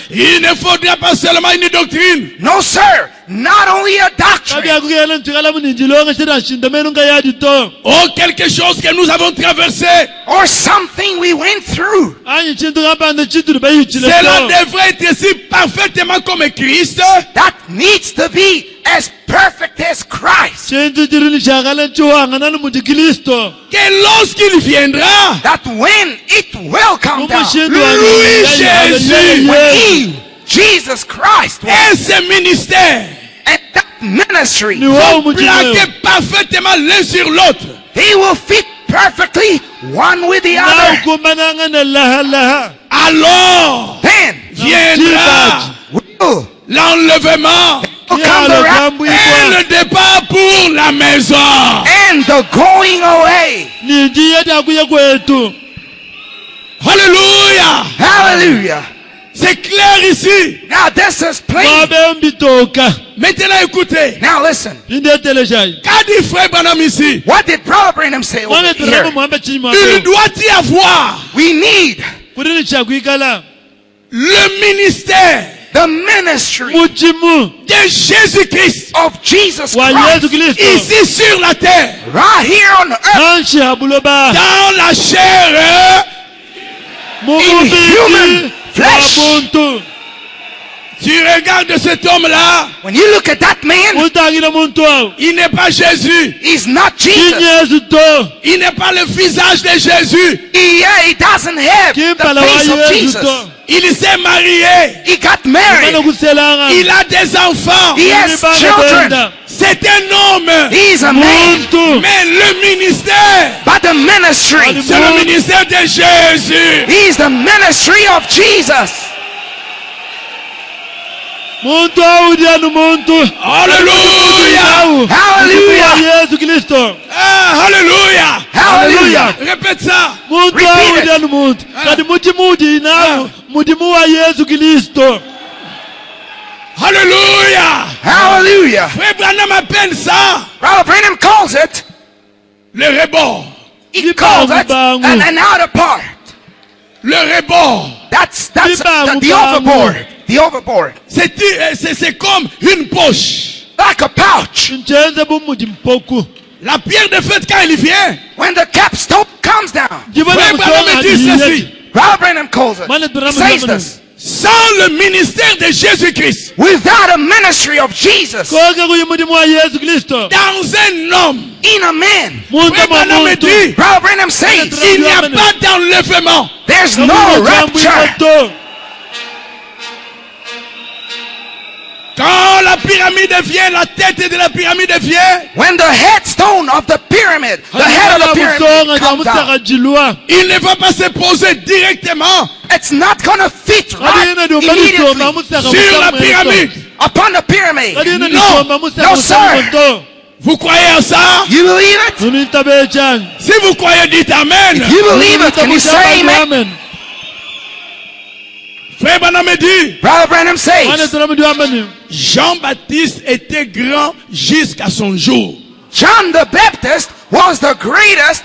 Il ne faudra pas seulement une doctrine. No, sir. Not only a doctrine. kabyakukengela nitwikala mini njilonga shidashindamenu nga yadito Oh, quelque chose que nous avons traversé. Or something we went through. anyi chintu kapanda chitulu bayichile Cela to devrait être si parfaitement comme Christ. That needs to be as perfect as Christ. chintu chilini chakala chiwanganani muti kristo Que lorsqu'il viendra, That when it will come down, umushindu Louis Jésus. when He, Jesus Christ, will, et ce ministère and that ministry, ni wao vont plaquer muchimeo parfaitement l'un sur l'autre. they will fit perfectly one with the other. naukumbanangana lahalaha Then Alors viendra will l'enlèvement come the yalo rapture et le départ pour la maison. and the going away. nijiye takuye kwetu Alléluia. Hallelujah. C'est clair ici. Now this is plain. mwabe mbitoka Maintenant écoutez. Now listen. indetelejayi Qu'a dit frère Branham ici? What did Brother Branham say over mwabe turamo here? mwambe chini Il mwapeo doit y avoir We need kudini chakwikala le ministère the ministry muchimu de Jésus-Christ of Jesus wa Christ yesu kristo ici sur la terre, right here on earth nanshi habuloba dans la chair. mumubiki human flesh. wa muntu Tu regardes cet homme-là, when you look at that man, utangile muntu wawu il n'est pas Jésus. he's not Jesus. kinyesu to Il n'est pas le visage de Jésus. He doesn't have kimpala the wa face of yesu Jesus. to Il s'est marié. He got married. mana kuselanga Il a des enfants. He has Ibanga children. kwenda. C'est un homme. He's a man. muntu Mais le ministère, But the ministry, c'est le ministère de Jésus. he's the ministry of Jesus. muntu audianu muntu Alléluia. Hallelujah. Yesu Kristo Ah, alléluia. Hallelujah. Répète ça. muntu Repeat it. audianu muntu kati mutimudi nawo mudimu wa Yesu Kristo. Alléluia. Hallelujah. Frère Branham appelle ça Brother Branham calls it, le rebord. he calls it Bangu. an outer part. Le rebord. That's Bangu, the bangu. overboard. The overboard. C'est comme une poche. Like a pouch. nchenze bumudi mpoku La pierre de fête, quand elle vient, When the capstone comes down, jibona Frère Branham dit ceci. Brother Branham calls it. Brother Branham Says Branham. this. Sans le ministère de Jésus-Christ, Without a ministry of Jesus koga kuyi mudimu wa Yesu Kristo dans un homme, in a man, muntu Frère mwa Branham muntu dit, Brother Branham says, il n'y a pas d'enlèvement. there's Kamu no jambu rapture. imoto. Quand la pyramide vient, la tête de la pyramide vient, When the headstone of the pyramid, the head of the pyramid musonga comes down, jamusakajilwa il ne va pas se poser directement it's not going to fit kadi right ina ndiomba lisomba immediately musaka sur la pyramide. upon the pyramid. kadi ina No. lisomba musaka No, sir. musamoto Vous croyez à ça? You believe it? nunitabe changi Si vous croyez, dites Amen. You believe it? Can you say amen? amen Frère Branham dit, Brother Branham ane says, tunamudiwa amani Jean-Baptiste était grand jusqu'à son jour. John the Baptist was the greatest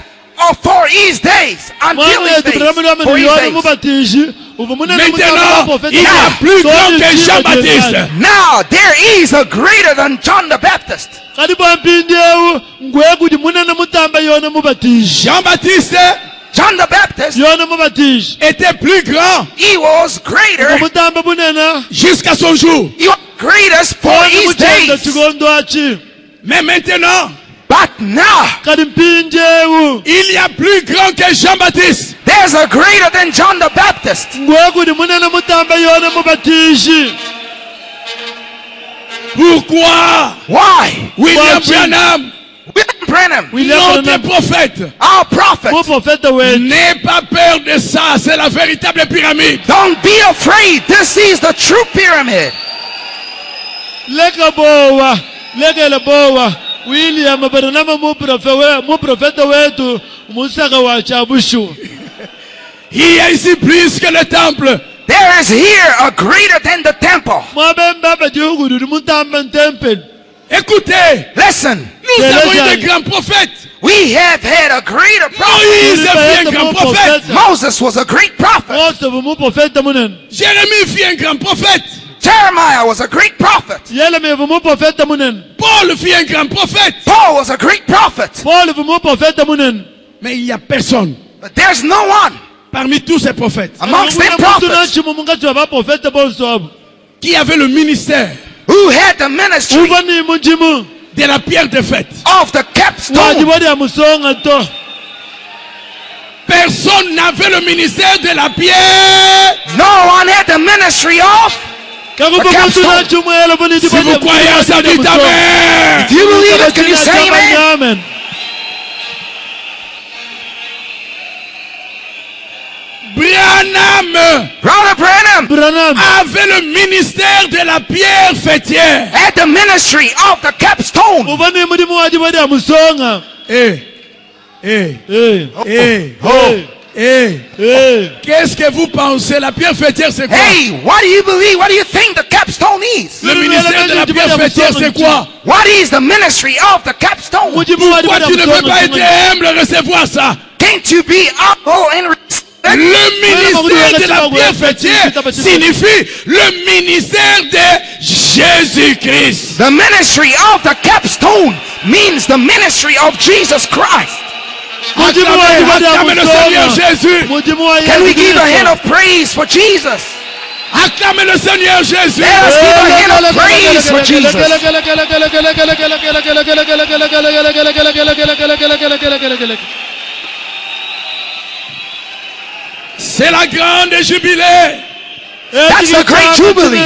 for his days, until mwana his yetu days, tunamudiwa for amani his yona days. mubatishi uvu munene Maintenant, il y a plus grand que Jean-Baptiste. Now there is a greater than John the Baptist. kadi bwampindewu ngwe kuti munene mutamba yona mubatishi Jean-Baptiste John the Baptist, yona mubatishi était plus grand he was greater, mutamba bunene jusqu'à son jour. he was greatest for ona his muchenda days. chikondo achi Mais maintenant, But now kadi mpinjewu il y a plus grand que Jean-Baptiste. there's a greater than John the Baptist. ngwe kuti munene mutamba yona mubatishi Pourquoi Why? William Pourquoi? Branham, William Branham, William notre Branham prophète, our prophet, muprofeta wetu n'aie pas peur de ça. C'est la véritable pyramide. don't be afraid. This is the true pyramid. leka bowa lekele bowa William Branham muprofeta wetu musaka wa chabushu Il y a ici plus que le temple. There is here a greater than the temple. mwabemba bagihugu ruri mutamba ntempeli Écoutez, listen. Nous avons eu de grands prophètes. We have had a greater prophet. Moïse fut un grand prophète. Moses was a great prophet. mose muprofeta munene Jérémie fut un grand prophète. Jeremiah was a great prophet. Yeremiya muprofeta munene Paul fut un grand prophète. Paul was a great prophet. Paul muprofeta munene Mais il n'y a personne But there's no one parmi tous ces prophètes amongst them prophets mungati wa baprofeta bonse abo qui avait le ministère who had the ministry uvani munjimu de la pierre de fête. of the capstone. wajibodi ya musonga to Personne n'avait le ministère de la pierre. No one had the ministry of. kakuba The muntu capstone. nachumwela boni Si vous croyez à ça, dites Amen. Do you believe it? Can you say amen? amen Branham Brother Branham Branham avait le ministère de la pierre fêtière. had the ministry of the capstone. uvani mudimu wajibodi ya musonga Eh, qu'est-ce que vous pensez? La pierre fêtière, c'est quoi? Hey, what do you believe? What do you think the capstone is? Le ministère de la pierre fêtière, c'est quoi? What is the ministry of the capstone? mudimu Pourquoi wajibodi tu ya ne peux pas être musonga humble et recevoir ça? Can't you be humble and receive it? Le ministère de la pierre fêtière signifie le ministère de Jésus-Christ. The ministry of the capstone means the ministry of Jesus Christ. mudimu wajibodi ya Acclamez le Seigneur musonga Jésus. mudimu wa Can we Yesu give a Kristo. hand of praise for Jesus? Acclamez le Seigneur Jésus. Let us give a hand of praise for Jesus. C'est la grande jubilé. That's a great jubilee.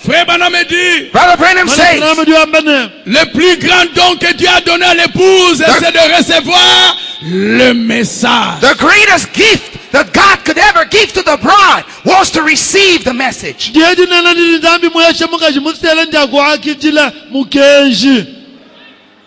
Frère Branham dit, Brother Branham Mwana says, Branham ndiwambane. le plus grand don que Dieu a donné à l'épouse, c'est de recevoir le message. the greatest gift that God could ever give to the bride was to receive the message. Ndiye dinena ndi nzambi mweshe mukaji musele ndiyakuakitila mukenji.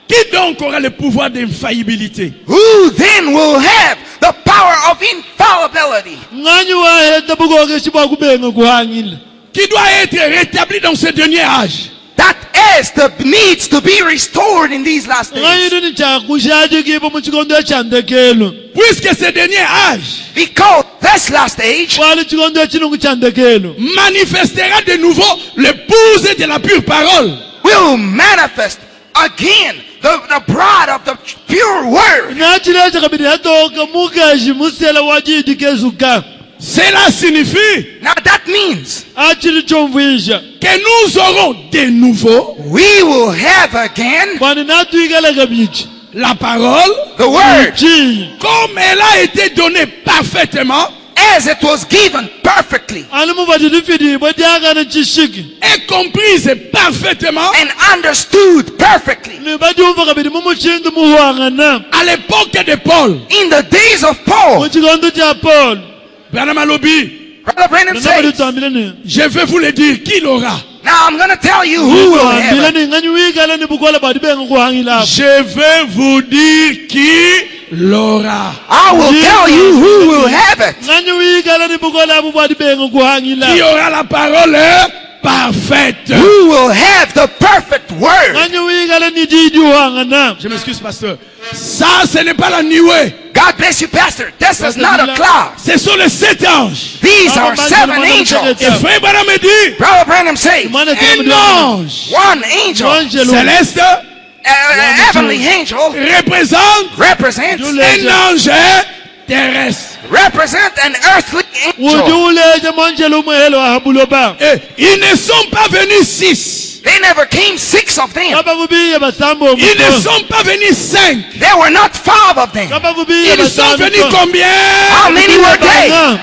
Qui donc aura le pouvoir d'infaillibilité? Who then will have the power of infallibility? Ngani waheta bukoke shibwa kubenga kuhangile. Qui doit être rétabli dans ce dernier âge? That is the needs to be restored in these last Ngani days. ndini chakushaji kipo muchikondo chandekelo. Puisque ce dernier âge Because this last age Wali chikondo chinungu chandekelo. manifestera de nouveau l'épouse de la pure parole. will manifest again the bride of the pure word. Nachilecha kabiri hatoka mukaji musele wajidikezuka. Cela signifie Now that means Achili chomvisha. que nous aurons de nouveau we will have again Kwani natuikala kabichi. la parole the word Chi. comme elle a été donnée parfaitement as it was given perfectly Alimu badidifidi badiaga na chishiki. et comprise parfaitement and understood perfectly. Ni badiumva kabiri mumuchindu muhuangana. à l'époque de Paul. In the days of Paul, Muchikondo cha Paul. Branham Alobi, Brother Branham Nabali says, tuambileni. je vais vous le dire, qui l'aura? now I'm going to tell you who will have it. Tuambileni ngani wikala ni bukola badibenga kuhangila. Je vais vous dire qui l'aura. I will tell you who will have it. Ngani wikala ni bukola abu badibenga Qui kuhangila. aura la parole parfaite. Who will have the perfect word. Ngani wikala ni jiji uhangana. Je m'excuse, pasteur. Ça, ce n'est pas la nuée. God bless you, Pastor. This is not a cloud. Ce sont les 7 anges. These are 7 angels. Et frère Branham me dit, Brother Branham says, Mwana un tuambileni. ange one angel, Angelo. céleste heavenly angel, représente represents un ange terrestre. an earthly angel. Ujuleja manjelo mwelo ahabuloba. Et ils ne sont pas venus 6. They never came 6 of them. Kaba kubiye basambo Ils ne muto. sont pas venus 5. There were not 5 of them. Kaba kubiye Ils sont basambo venus muto. combien? How many were they?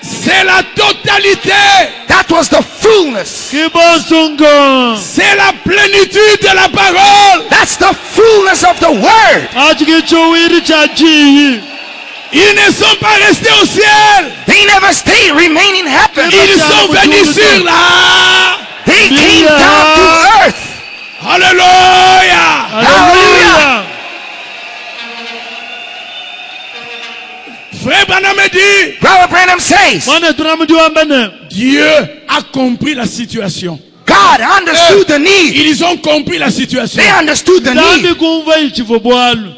C'est la totalité. That was the fullness. Kibonsungo. C'est la plénitude de la parole. That's the fullness of the word. Achikichuwiri chachi. Ils ne sont pas restés au ciel. They never stayed, remain in heaven. Ils sont venus sur la. They came down to earth. Alléluia. Hallelujah. Frère Branham me dit, Brother Branham says, Mwana tunamjua mbene. Dieu a compris la situation. God understood the need. Ils ont compris la situation. They understood the Dambi need. kumva ichivo bwalu.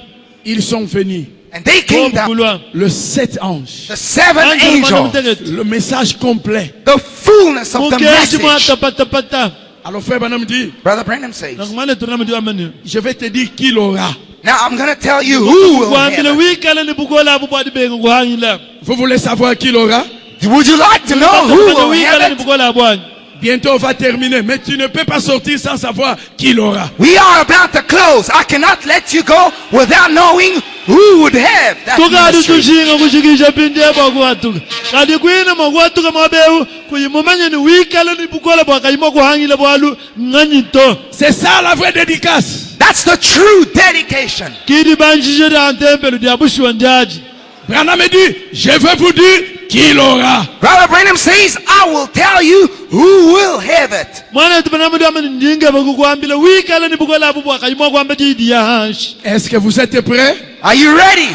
Ils sont venus. And they came down. Kulwa. Le 7 anges. The 7 Angelo mwana angels. mtegeti. Le message complet. The fullness of the Mukeshi message. mwata pata pata. Alors frère Branham dit, Brother Branham says, Nakumane tunamjua mbene. je vais te dire qui l'aura. now I'm going to tell you who will have Kuambile it. wikala ni bukola abu badibenga kuhangila. Vous voulez savoir qui l'aura? Would you like to know who will Wikala have ni it? bukola abwani. Bientôt on va terminer, mais tu ne peux pas sortir sans savoir qui l'aura. We are about to close. I cannot let you go without knowing who would have that Tukadi ministry. tushinga kushikisha pindi eba kuwatuka. Kadi kuina mwakuwatuka mwabeu. Kuyimumanya ni wikala ni bukola bwakayima kuhangila bwalu. Nganyito. C'est ça la vraie dédicace. That's the true dedication. Kidi banjije da antempelu diabushi wanjaji. Branham me dit, je vais vous dire qui l'aura. Brother Branham says, I will tell you who will have it. Mwana tupanamu diwa mani njinga bakukuambile wikala ni bukola abu bwakayima kuamba jidi ya hanshi. Est-ce que vous êtes prêts? Are you ready?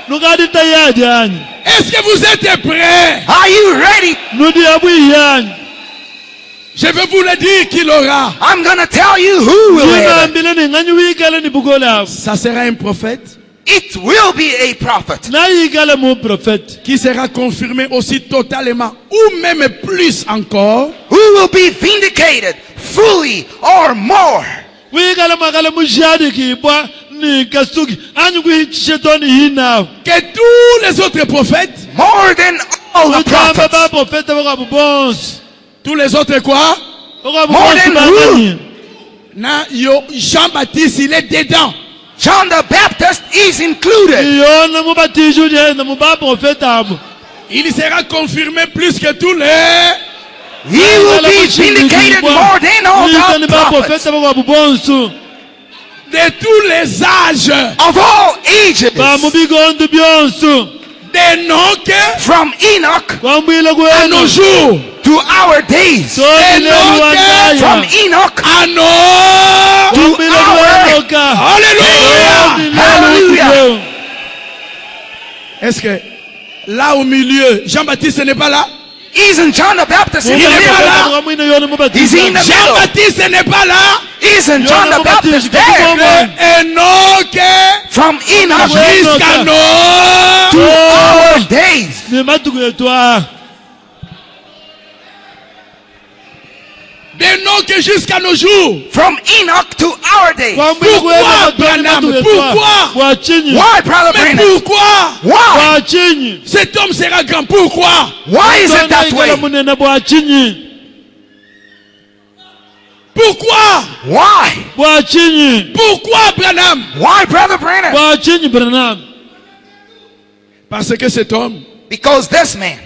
Nukadi tayaji yani. Est-ce que vous êtes prêts? Are you ready? Nudi abu yani. Je vais vous le dire qui l'aura. I'm going to tell you who will Jina have it. ambile ni nganyi wikala ni bukola abu. Ça sera un prophète It will be a prophet Na yikala mu profet. qui sera confirmé aussi totalement ou même plus encore who will be vindicated fully or more. Wikala makala mujadi kibwa ni kasugi. Anyu kuhichishetoni hina. que tous les autres prophètes. More than all the Wikamba ba prophets. profeta wakabu bonsi. Tous les autres quoi? Wakabu More bonsi than bagani. Na, Jean-Baptiste, il est dedans. John the Baptist is included. Iyona mubatiju jena muba profeta abu. Il sera confirmé plus que tous les. He will be vindicated more than all the prophets de tous les âges, of all ages. d'Enoch From Enoch à nos jours, to our days. Enoch From Enoch à nos... to our... Alléluia! Hallelujah. Est-ce que là au milieu, Jean-Baptiste n'est pas là? Isn't John the Baptist in the Il est middle? pas là. Is he in the middle? Jean-Baptiste n'est pas là. Isn't John the Baptist there? De Enoch From Enoch jusqu'à nos... to our days. D'Enoch jusqu'à nos jours. From Enoch to our days. Pourquoi, Branham? Pourquoi? Why, Brother Mais Branham? pourquoi Why? cet homme sera grand? Pourquoi? Why is it that way? Pourquoi? Why? Pourquoi, Branham? Why, Brother Branham? Parce que cet homme Because this man,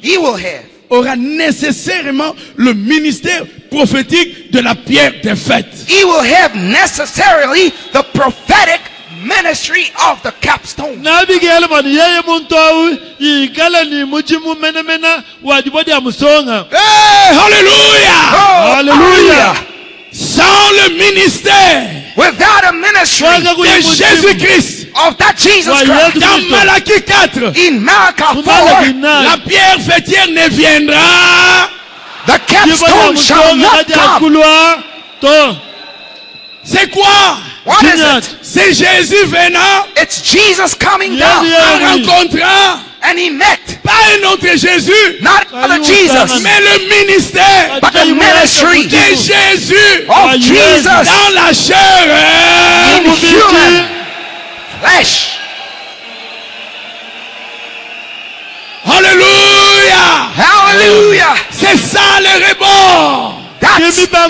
he will have aura nécessairement le ministère prophétique de la pierre des fêtes. he will have necessarily the prophetic ministry of the capstone. Hey, hallelujah! Hallelujah! Sans le ministère Without a ministry de Jésus-Christ, of that Jesus Christ, dans Malachie 4, in Malachi 4, la pierre fêtière ne viendra. the capstone shall not come. C'est quoi? What is it? C'est Jésus venant It's Jesus coming down, en rencontrant and he met pas un autre Jésus, not other Jesus, mais le ministère but the ministry de Jésus of Jesus dans la chair. in human flesh. Alléluia! Hallelujah! C'est ça le rebord. That's the part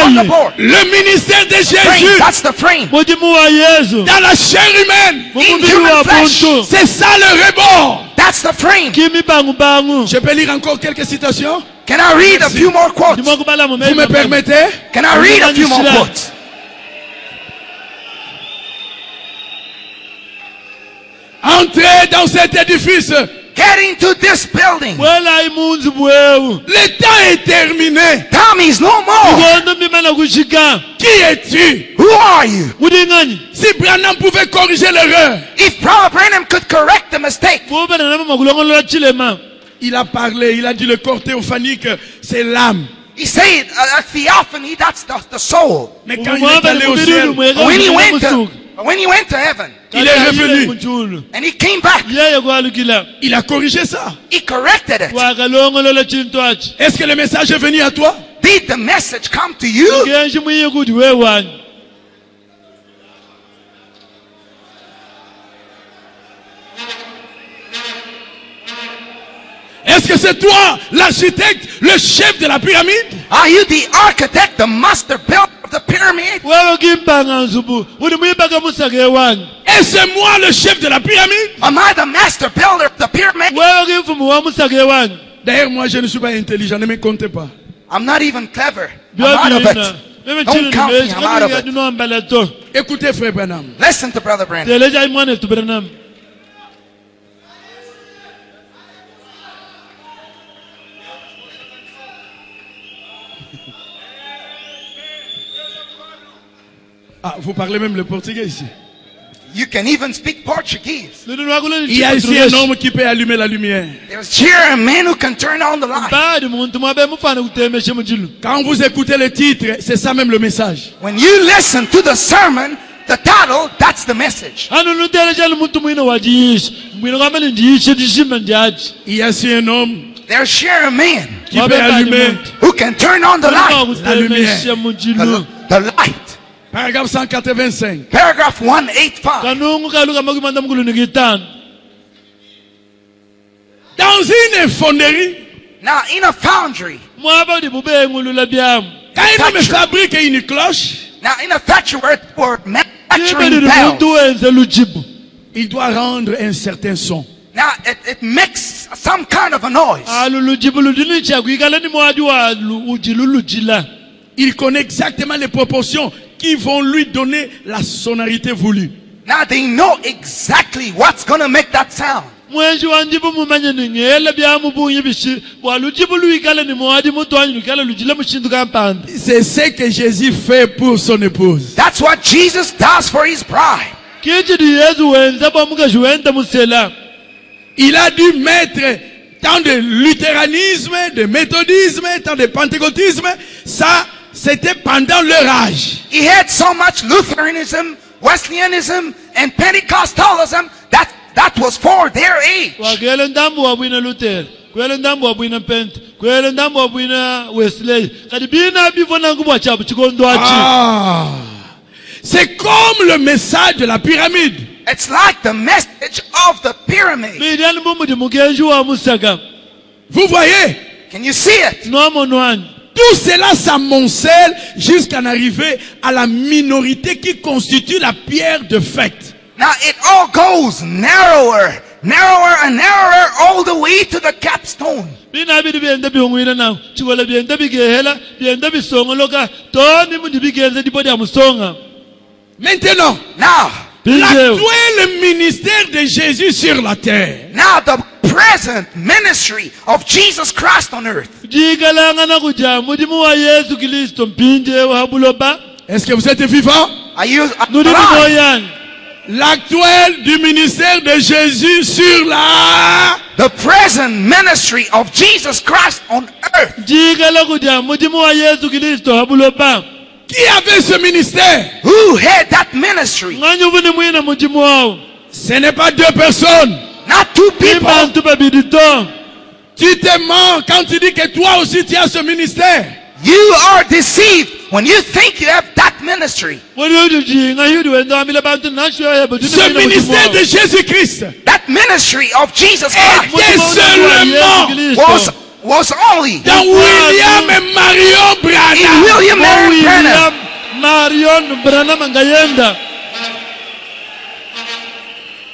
on the board. Le ministère de Frame, Jésus that's the frame. dans la chair humaine. In human flesh. C'est ça le rebord. That's the frame. Je peux lire encore quelques citations? Can I read a few more quotes? Vous me permettez? Can I read a few more quotes? Entrez dans cet édifice. Get into this building. Le temps est terminé. Time is no more. Qui es-tu? Who are you? Si Branham pouvait corriger l'erreur, If Brother Branham could correct the mistake, il a parlé, il a dit le corps théophanique, c'est l'âme. he said a theophany, that's the soul. Mais quand il est allé au ciel, When he went to heaven, il est revenu. and he came back, Il a corrigé ça. he corrected it. Est-ce que le message est venu à toi? Did the message come to you? Est-ce que c'est toi, l'architecte, le chef de la pyramide? Are you the architect, the master builder of the pyramid? Est-ce moi le chef de la pyramide? Am I the master builder of the pyramid? D'ailleurs, moi, je ne suis pas intelligent, ne me comptez pas. I'm not even clever. I'm out of it. Don't count me, I'm out of it. Écoutez, frère Branham. Listen to Brother Branham. Ah, vous parlez même le portugais ici. You can even speak Portuguese. Il y a ici un homme qui peut allumer la lumière. There's here a man who can turn on the light. Quand vous écoutez le titre, c'est ça même le message. When you listen to the sermon, the title, that's the message. Il y a ici un homme There's here a man qui peut allumer who can turn on the light. la lumière. The light. Paragraphe 185. Paragraph 185. Dans une fonderie, Now, in a foundry, quand un homme fabrique une cloche, now in a factory where manufacturing bells, il doit rendre un certain son. Now it makes some kind of a noise. Il connaît exactement les proportions qui vont lui donner la sonorité voulue. Now they know exactly what's going to make that sound. C'est ce que Jésus fait pour son épouse. That's what Jesus does for his bride. Il a dû mettre tant de luthéranisme, de méthodisme, tant de pentecôtisme. Ça, c'était pendant leur âge. He had so much Lutheranism, Wesleyanism, and Pentecostalism that was for their age. Ah, c'est comme le message de la pyramide. It's like the message of the pyramid. Vous voyez? Can you see it? Tout cela s'amoncelle jusqu'à en arriver à la minorité qui constitue la pierre de fête. Now it all goes narrower, narrower and narrower all the way to the capstone. Maintenant, Now, l'actuel ministère de Jésus sur la terre. now the present ministry of Jesus Christ on earth. Est-ce que vous êtes vivant? Are you alive? L'actuel du ministère de Jésus sur la... The present ministry of Jesus Christ on earth. Qui avait ce ministère? Who had that ministry? Ce n'est pas deux personnes. Not two people. Tu te mens quand tu dis que toi aussi tu as ce ministère. You are deceived when you think you have that ministry. Ce ministère de Jésus-Christ That ministry of Jesus était Christ seulement was only dans William et Marion in Branham. William Marion Branham.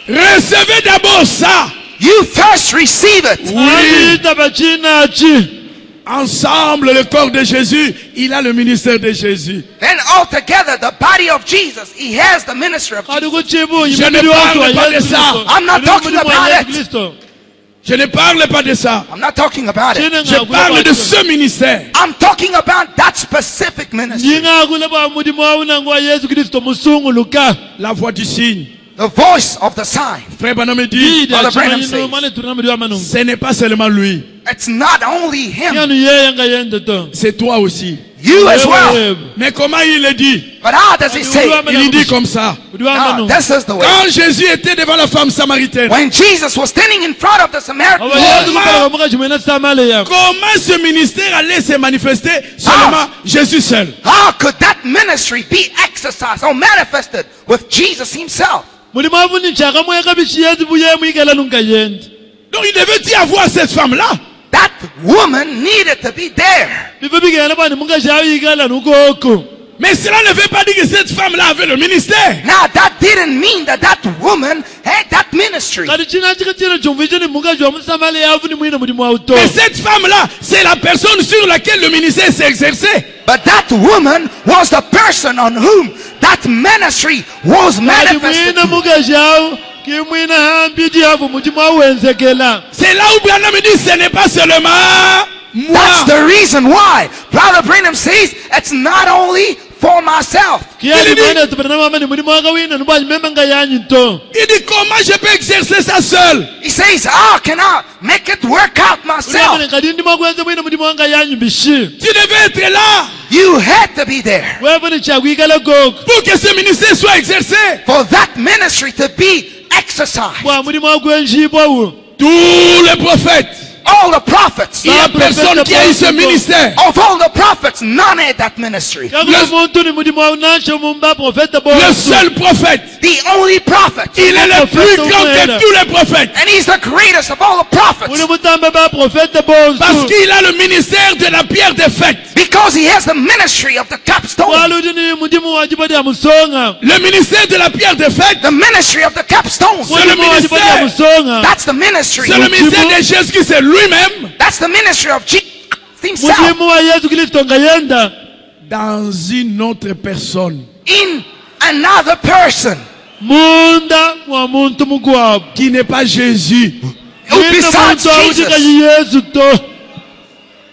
Recevez d'abord ça. You first receive it. Ensemble, le corps de Jésus, il a le ministère de Jésus. Then altogether, the body of Jesus, he has the ministry of Jesus. Je ne parle pas de ça. I'm not talking about it. Je ne parle pas de ça. I'm not talking about it. Je parle de ce ministère. I'm talking about that specific ministry. La voix du signe. The voice of the sign. Frère Branham dit, Brother Branham says, ce n'est pas seulement lui. it's not only him, C'est toi aussi. you as well. Mais comment il le dit? But how does he say it? Il dit comme ça. Now, this is the way. Quand Jésus était devant la femme samaritaine, When Jesus was standing in front of the Samaritan woman, comment ce ministère allait se manifester seulement Jésus seul? how could that ministry be exercised or manifested with Jesus himself? Donc il devait y avoir cette femme-là. That woman needed to be there. Mais cela ne veut pas dire que cette femme-là avait le ministère. Now that didn't mean that that woman had that ministry. Mais cette femme-là, c'est la personne sur laquelle le ministère s'est exercé. But that woman was the person on whom that ministry was manifested. C'est là où Branham dit, ce n'est pas seulement moi. That's the reason why Brother Branham says it's not only for myself. Il dit, comment je peux exercer ça seul? He says, how can I make it work out myself? Tu devais être là You had to be there pour que ce ministère soit exercé. for that ministry to be exercised. Tous les prophètes all the prophets, Il n'y a personne qui a eu ce ministère. of all the prophets, none had that ministry. kakula muntu ni mulimo awunacho mumba profeta Le bonse seul prophète. The only prophet. Il est le plus grand de tous les prophètes. And he's the greatest of all the prophets. uli mutambe ba profeta bonse Parce qu'il a le ministère de la pierre des fêtes. Because he has the ministry of the capstone. waludi ni mudimu wajibadi ya musonga Le ministère de la pierre des fêtes, The ministry of the capstone. c'est le mudimu wajibadi ya ministère. musonga That's the ministry. C'est le ministère de Jésus-Christ, c'est lui-même. That's the ministry of Jesus himself. mudimu wa Yesu Kristo ngayenda Dans une autre personne. In another person. munda mwa muntu mugwabo Qui n'est pas Jésus. Besides muntu awutika Jesus. Yesu to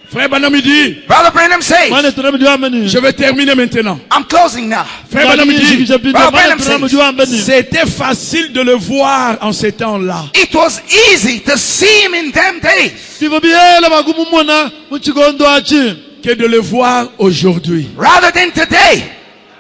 Frère Branham il dit, Brother Branham says, mane tunamujwambani je vais terminer maintenant. I'm closing now. Frère Branham il dit, tunamujwambani c'était facile de le voir en ces temps-là. It was easy to see him in them days. bivo biyela bakumumona muchikondo achi Que de le voir aujourd'hui. Rather than today.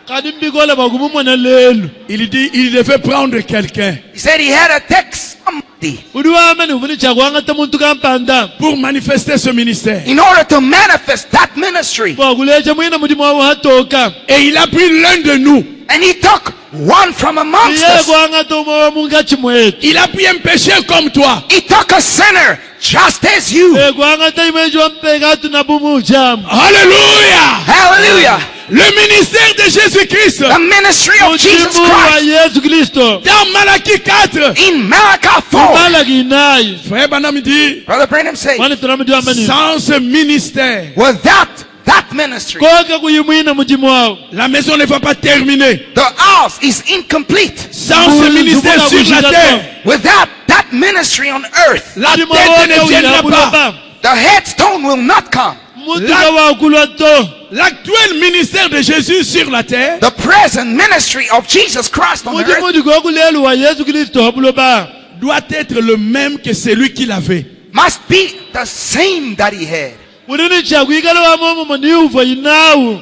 kadi mbikola bakumumona lelu Il dit, il devait prendre quelqu'un He said he had to take somebody uli wamene ufuni chakuangata muntu kampanda pour manifester ce ministère. in order to manifest that ministry. kwakulecha mwina mudimu wawo hatoka Et il a pris l'un de nous. And he took one from amongst iye us. kuangata umwe wa munga chimwetu Il a pris un pécheur comme toi. He took a sinner just as you. kuangata imweji wampeka tunabumu uchamu Alléluia. Hallelujah. Le ministère de Jésus-Christ. The ministry of Jesus mudimu wa Christ. Yesu Kristo Dans Malachie 4. In Malachi 4. malaki inayi Frère Branham dit, Brother Branham says, mane tunamujwambani sans ce ministère, without that ministry, koka kuyimwina mudimu wawo la maison ne va pas terminer. the house is incomplete. Sans ce ministère sur la terre, Without that ministry on earth, la mudimu tête wawo ne viendra pas. the headstone will not come. mutika wakulwa to L'actuel ministère de Jésus sur la terre The present ministry of Jesus Christ on earth mudimu dikokulelu wa Yesu Kristo habuloba doit être le même que celui qu'il avait. must be the same that he had. ulini chakuikala wamomo ni uva inawu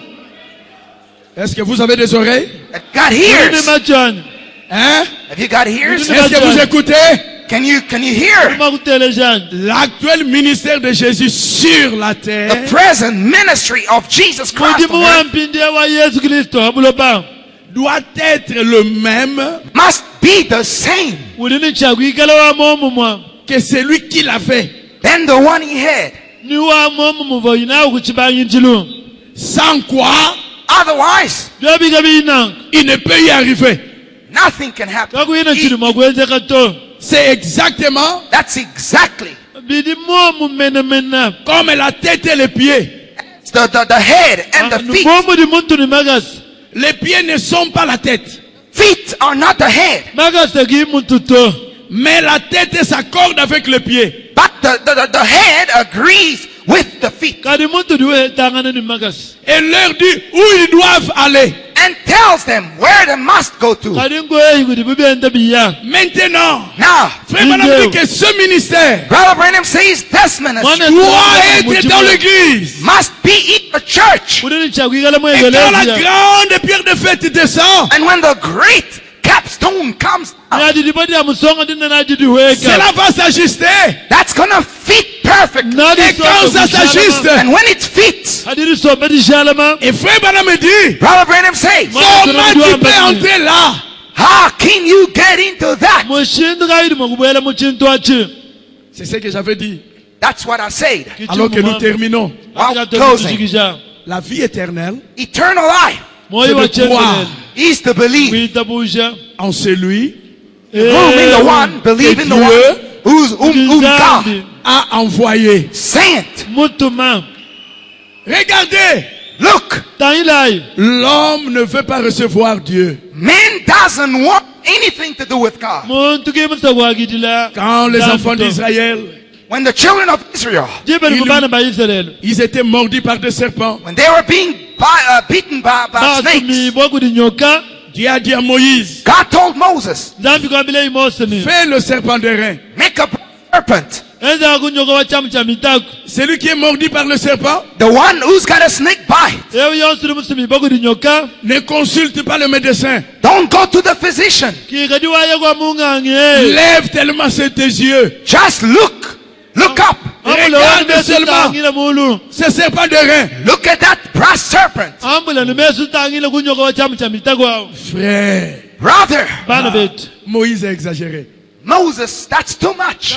Est-ce que vous avez des oreilles? Got ulini ears? machani Hein? Have you got ears? Yes. Est-ce que vous écoutez? Can you hear? makutelejani L'actuel ministère de Jésus sur la terre The present ministry of Jesus Christ mudimu on wa earth mpindi wa Yesu Kristo habuloba doit être le même must be the same ulini chakuikala wamomo mwa que celui qu'il avait. than the one he had. ni wamomo muva inawu kuchibangi nchilu Sans quoi, Otherwise, byobika binanga il ne peut y arriver. nothing can happen. kakuyina chili mwakwenzeka to C'est exactement That's exactly bidi momu menemena comme la tête et les pieds. the head and the feet. bomu di muntu ni makasi Les pieds ne sont pas la tête, Feet are not the head, makasi ki muntu to mais la tête s'accorde avec le pied. but the head agrees with the feet kadi muntu diwe tangana ni makasi Et leur dit où ils doivent aller. and tells them where they must go to. kadi ngoyi kuti bibenda biya Maintenant, Now, Frère Branham dit que ce ministère Brother Branham says this ministry doit être dans l'église. must be in the church. ulini chakuikala Et quand la mweveleziya grande pierre de fête descend, And when the great capstone comes out, nadi dipati ya musonga ndina nadi diweka cela va s'ajuster. that's gonna fit perfect. nadi Et quand ça s'ajuste, And when it fits, adiri sombe di shalama et Frère Branham me dit, Brother Branham says, comment tu peux entrer là? how can you get into that? mushindu kaidi mwakubwela muchintu achi C'est ce que j'avais dit. That's what I said. Alors que nous terminons. While closing, La vie éternelle eternal life moyo C'est wa de croire. chengelele is to believe. kuitabusha en celui Whom in the one, believe in the one whom God nzambi a envoyé. sent. mutuma Regardez, Look, tangilayi l'homme ne veut pas recevoir Dieu. man doesn't want anything to do with God. muntu kimusabwakitila Quand les enfants d'Israël, When the children of Israel, jibeli kubana ba Israel ils étaient mordus par des serpents. when they were being beaten by snakes, batumibwa kuti nyoka Dieu a dit à Moïse, God told Moses, nzambi kwambile imoseni fais le serpent d'airain. make a serpent. enza kunyoka wa chamu cha mitako Celui qui est mordu par le serpent The one who's got a snake bite. eyo yonsuli musimibwa kuti nyoka ne consulte pas le médecin. Don't go to the physician. kikati waye kwa mung'ange Lève tellement tes yeux Just look up. Regarde seulement ce serpent de rein. Look at that brass serpent. Frère, Brother, Moïse a exagéré. Moses, that's too much.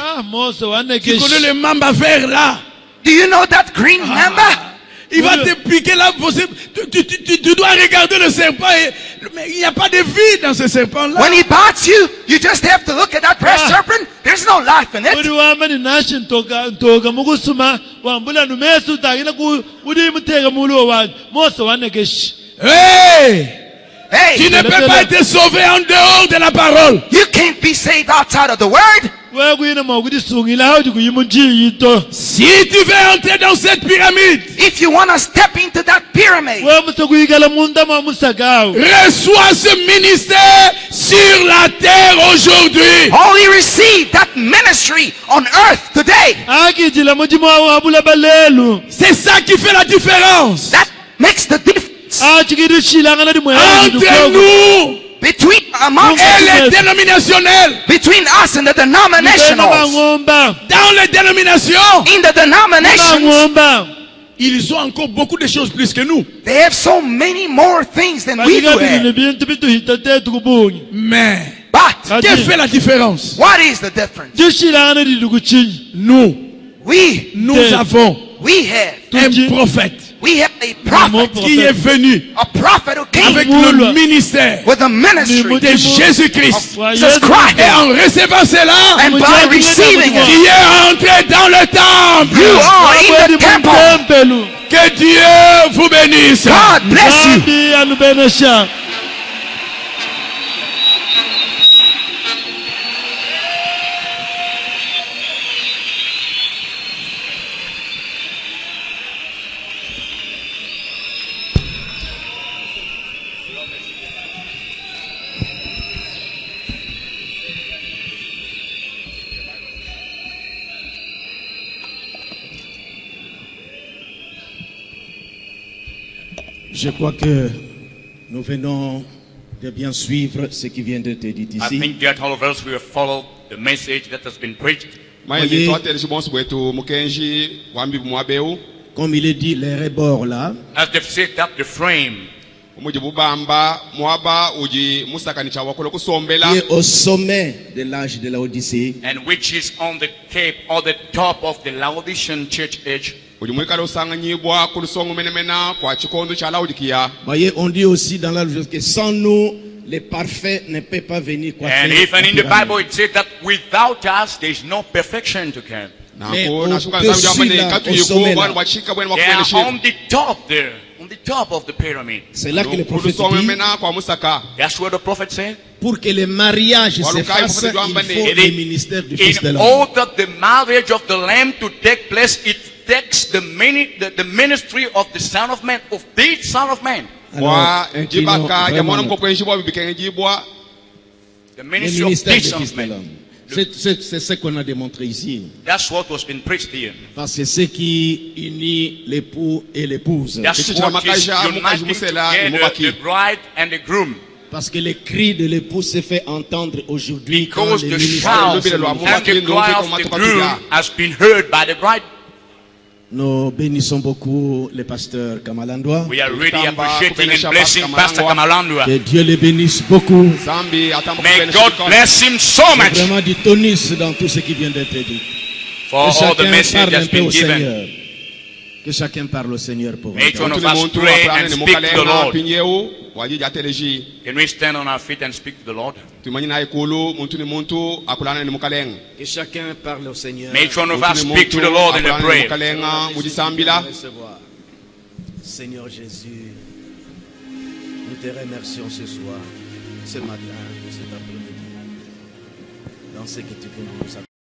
Tu connais le mamba vert là? Do you know that green mamba? Il va te piquer là. Tu dois regarder le serpent. Mais il n'y a pas de vie dans ce serpent là. When he bites you, you just have to look at that brass serpent. There's no life in it. Hey! Hey, Tu ne peux pas être sauvé en dehors de la parole. you can't be saved outside of the word. Si tu veux entrer dans cette pyramide, If you want to step into that pyramid, reçois ce ministère sur la terre aujourd'hui. only receive that ministry on earth today. C'est ça qui fait la différence That makes the difference entre nous between amongst et les dénominationnels. between us and the denominationals. Dans les dénominations, In the denominations, ils ont encore beaucoup de choses plus que nous. they have so many more things than we do have. Mais But que fait la différence? what is the difference? Nous avons We have un prophète a prophet, qui est venu a prophet who came avec le ministère with the ministry de Jésus-Christ. of Jesus Christ. Et en recevant cela, And by receiving qui it, est entré dans le temple. you are in the temple. Que Dieu vous bénisse. God bless you. Je crois que nous venons de bien suivre ce qui vient d'être dit I ici. think that all of us we have followed the message that has been preached. Voyez, comme il est dit, les rebords là, As they've said that the frame qui est au sommet de l'âge de l'Odyssée, and which is on the cape or the top of the Laodicean church age. voyez, on dit aussi dans la Bible que sans nous, les parfaits ne peuvent pas venir. And even in the Bible it said that without us there is no perfection to come. Mais au-dessus là, au sommet là, They are on the top there, on the top of the pyramid. c'est là que le prophète dit, That's what the prophet said. pour que le mariage se fasse, il faut le ministère du Fils de In l'homme. order that the marriage of the Lamb to take place, it takes the ministry of the Son of Man, of the Son of Man. Alors, The le ministry of ministère the du Son Fils of de Man. l'homme. C'est ce qu'on a démontré ici. That's what was been preached here. Parce que c'est ce qui unit l'époux et l'épouse. That's what is uniting together the bride and the groom. Parce que le cri de l'époux se fait entendre aujourd'hui quand Because le the ministère shout and the cry of the groom has been heard by the bride. Nous bénissons beaucoup le pasteur Kamalandwa. We are really appreciating and blessing Pastor Kamalandwa. Que Dieu le bénisse beaucoup. May God bless him so much Vraiment du tonus dans tout ce qui vient d'être dit. for Que all the chacun message parle un that's peu been au given. Seigneur. Que chacun parle au Seigneur pour May each vous. one of us pray and speak to the Lord. Can we stand on our feet and speak to the Lord? Que chacun parle au Seigneur. May each one of us speak to the Lord in a prayer. Recevoir. Seigneur Jésus, nous te remercions ce soir, ce matin, cet après-midi, dans ce que tu viens de nous accorder.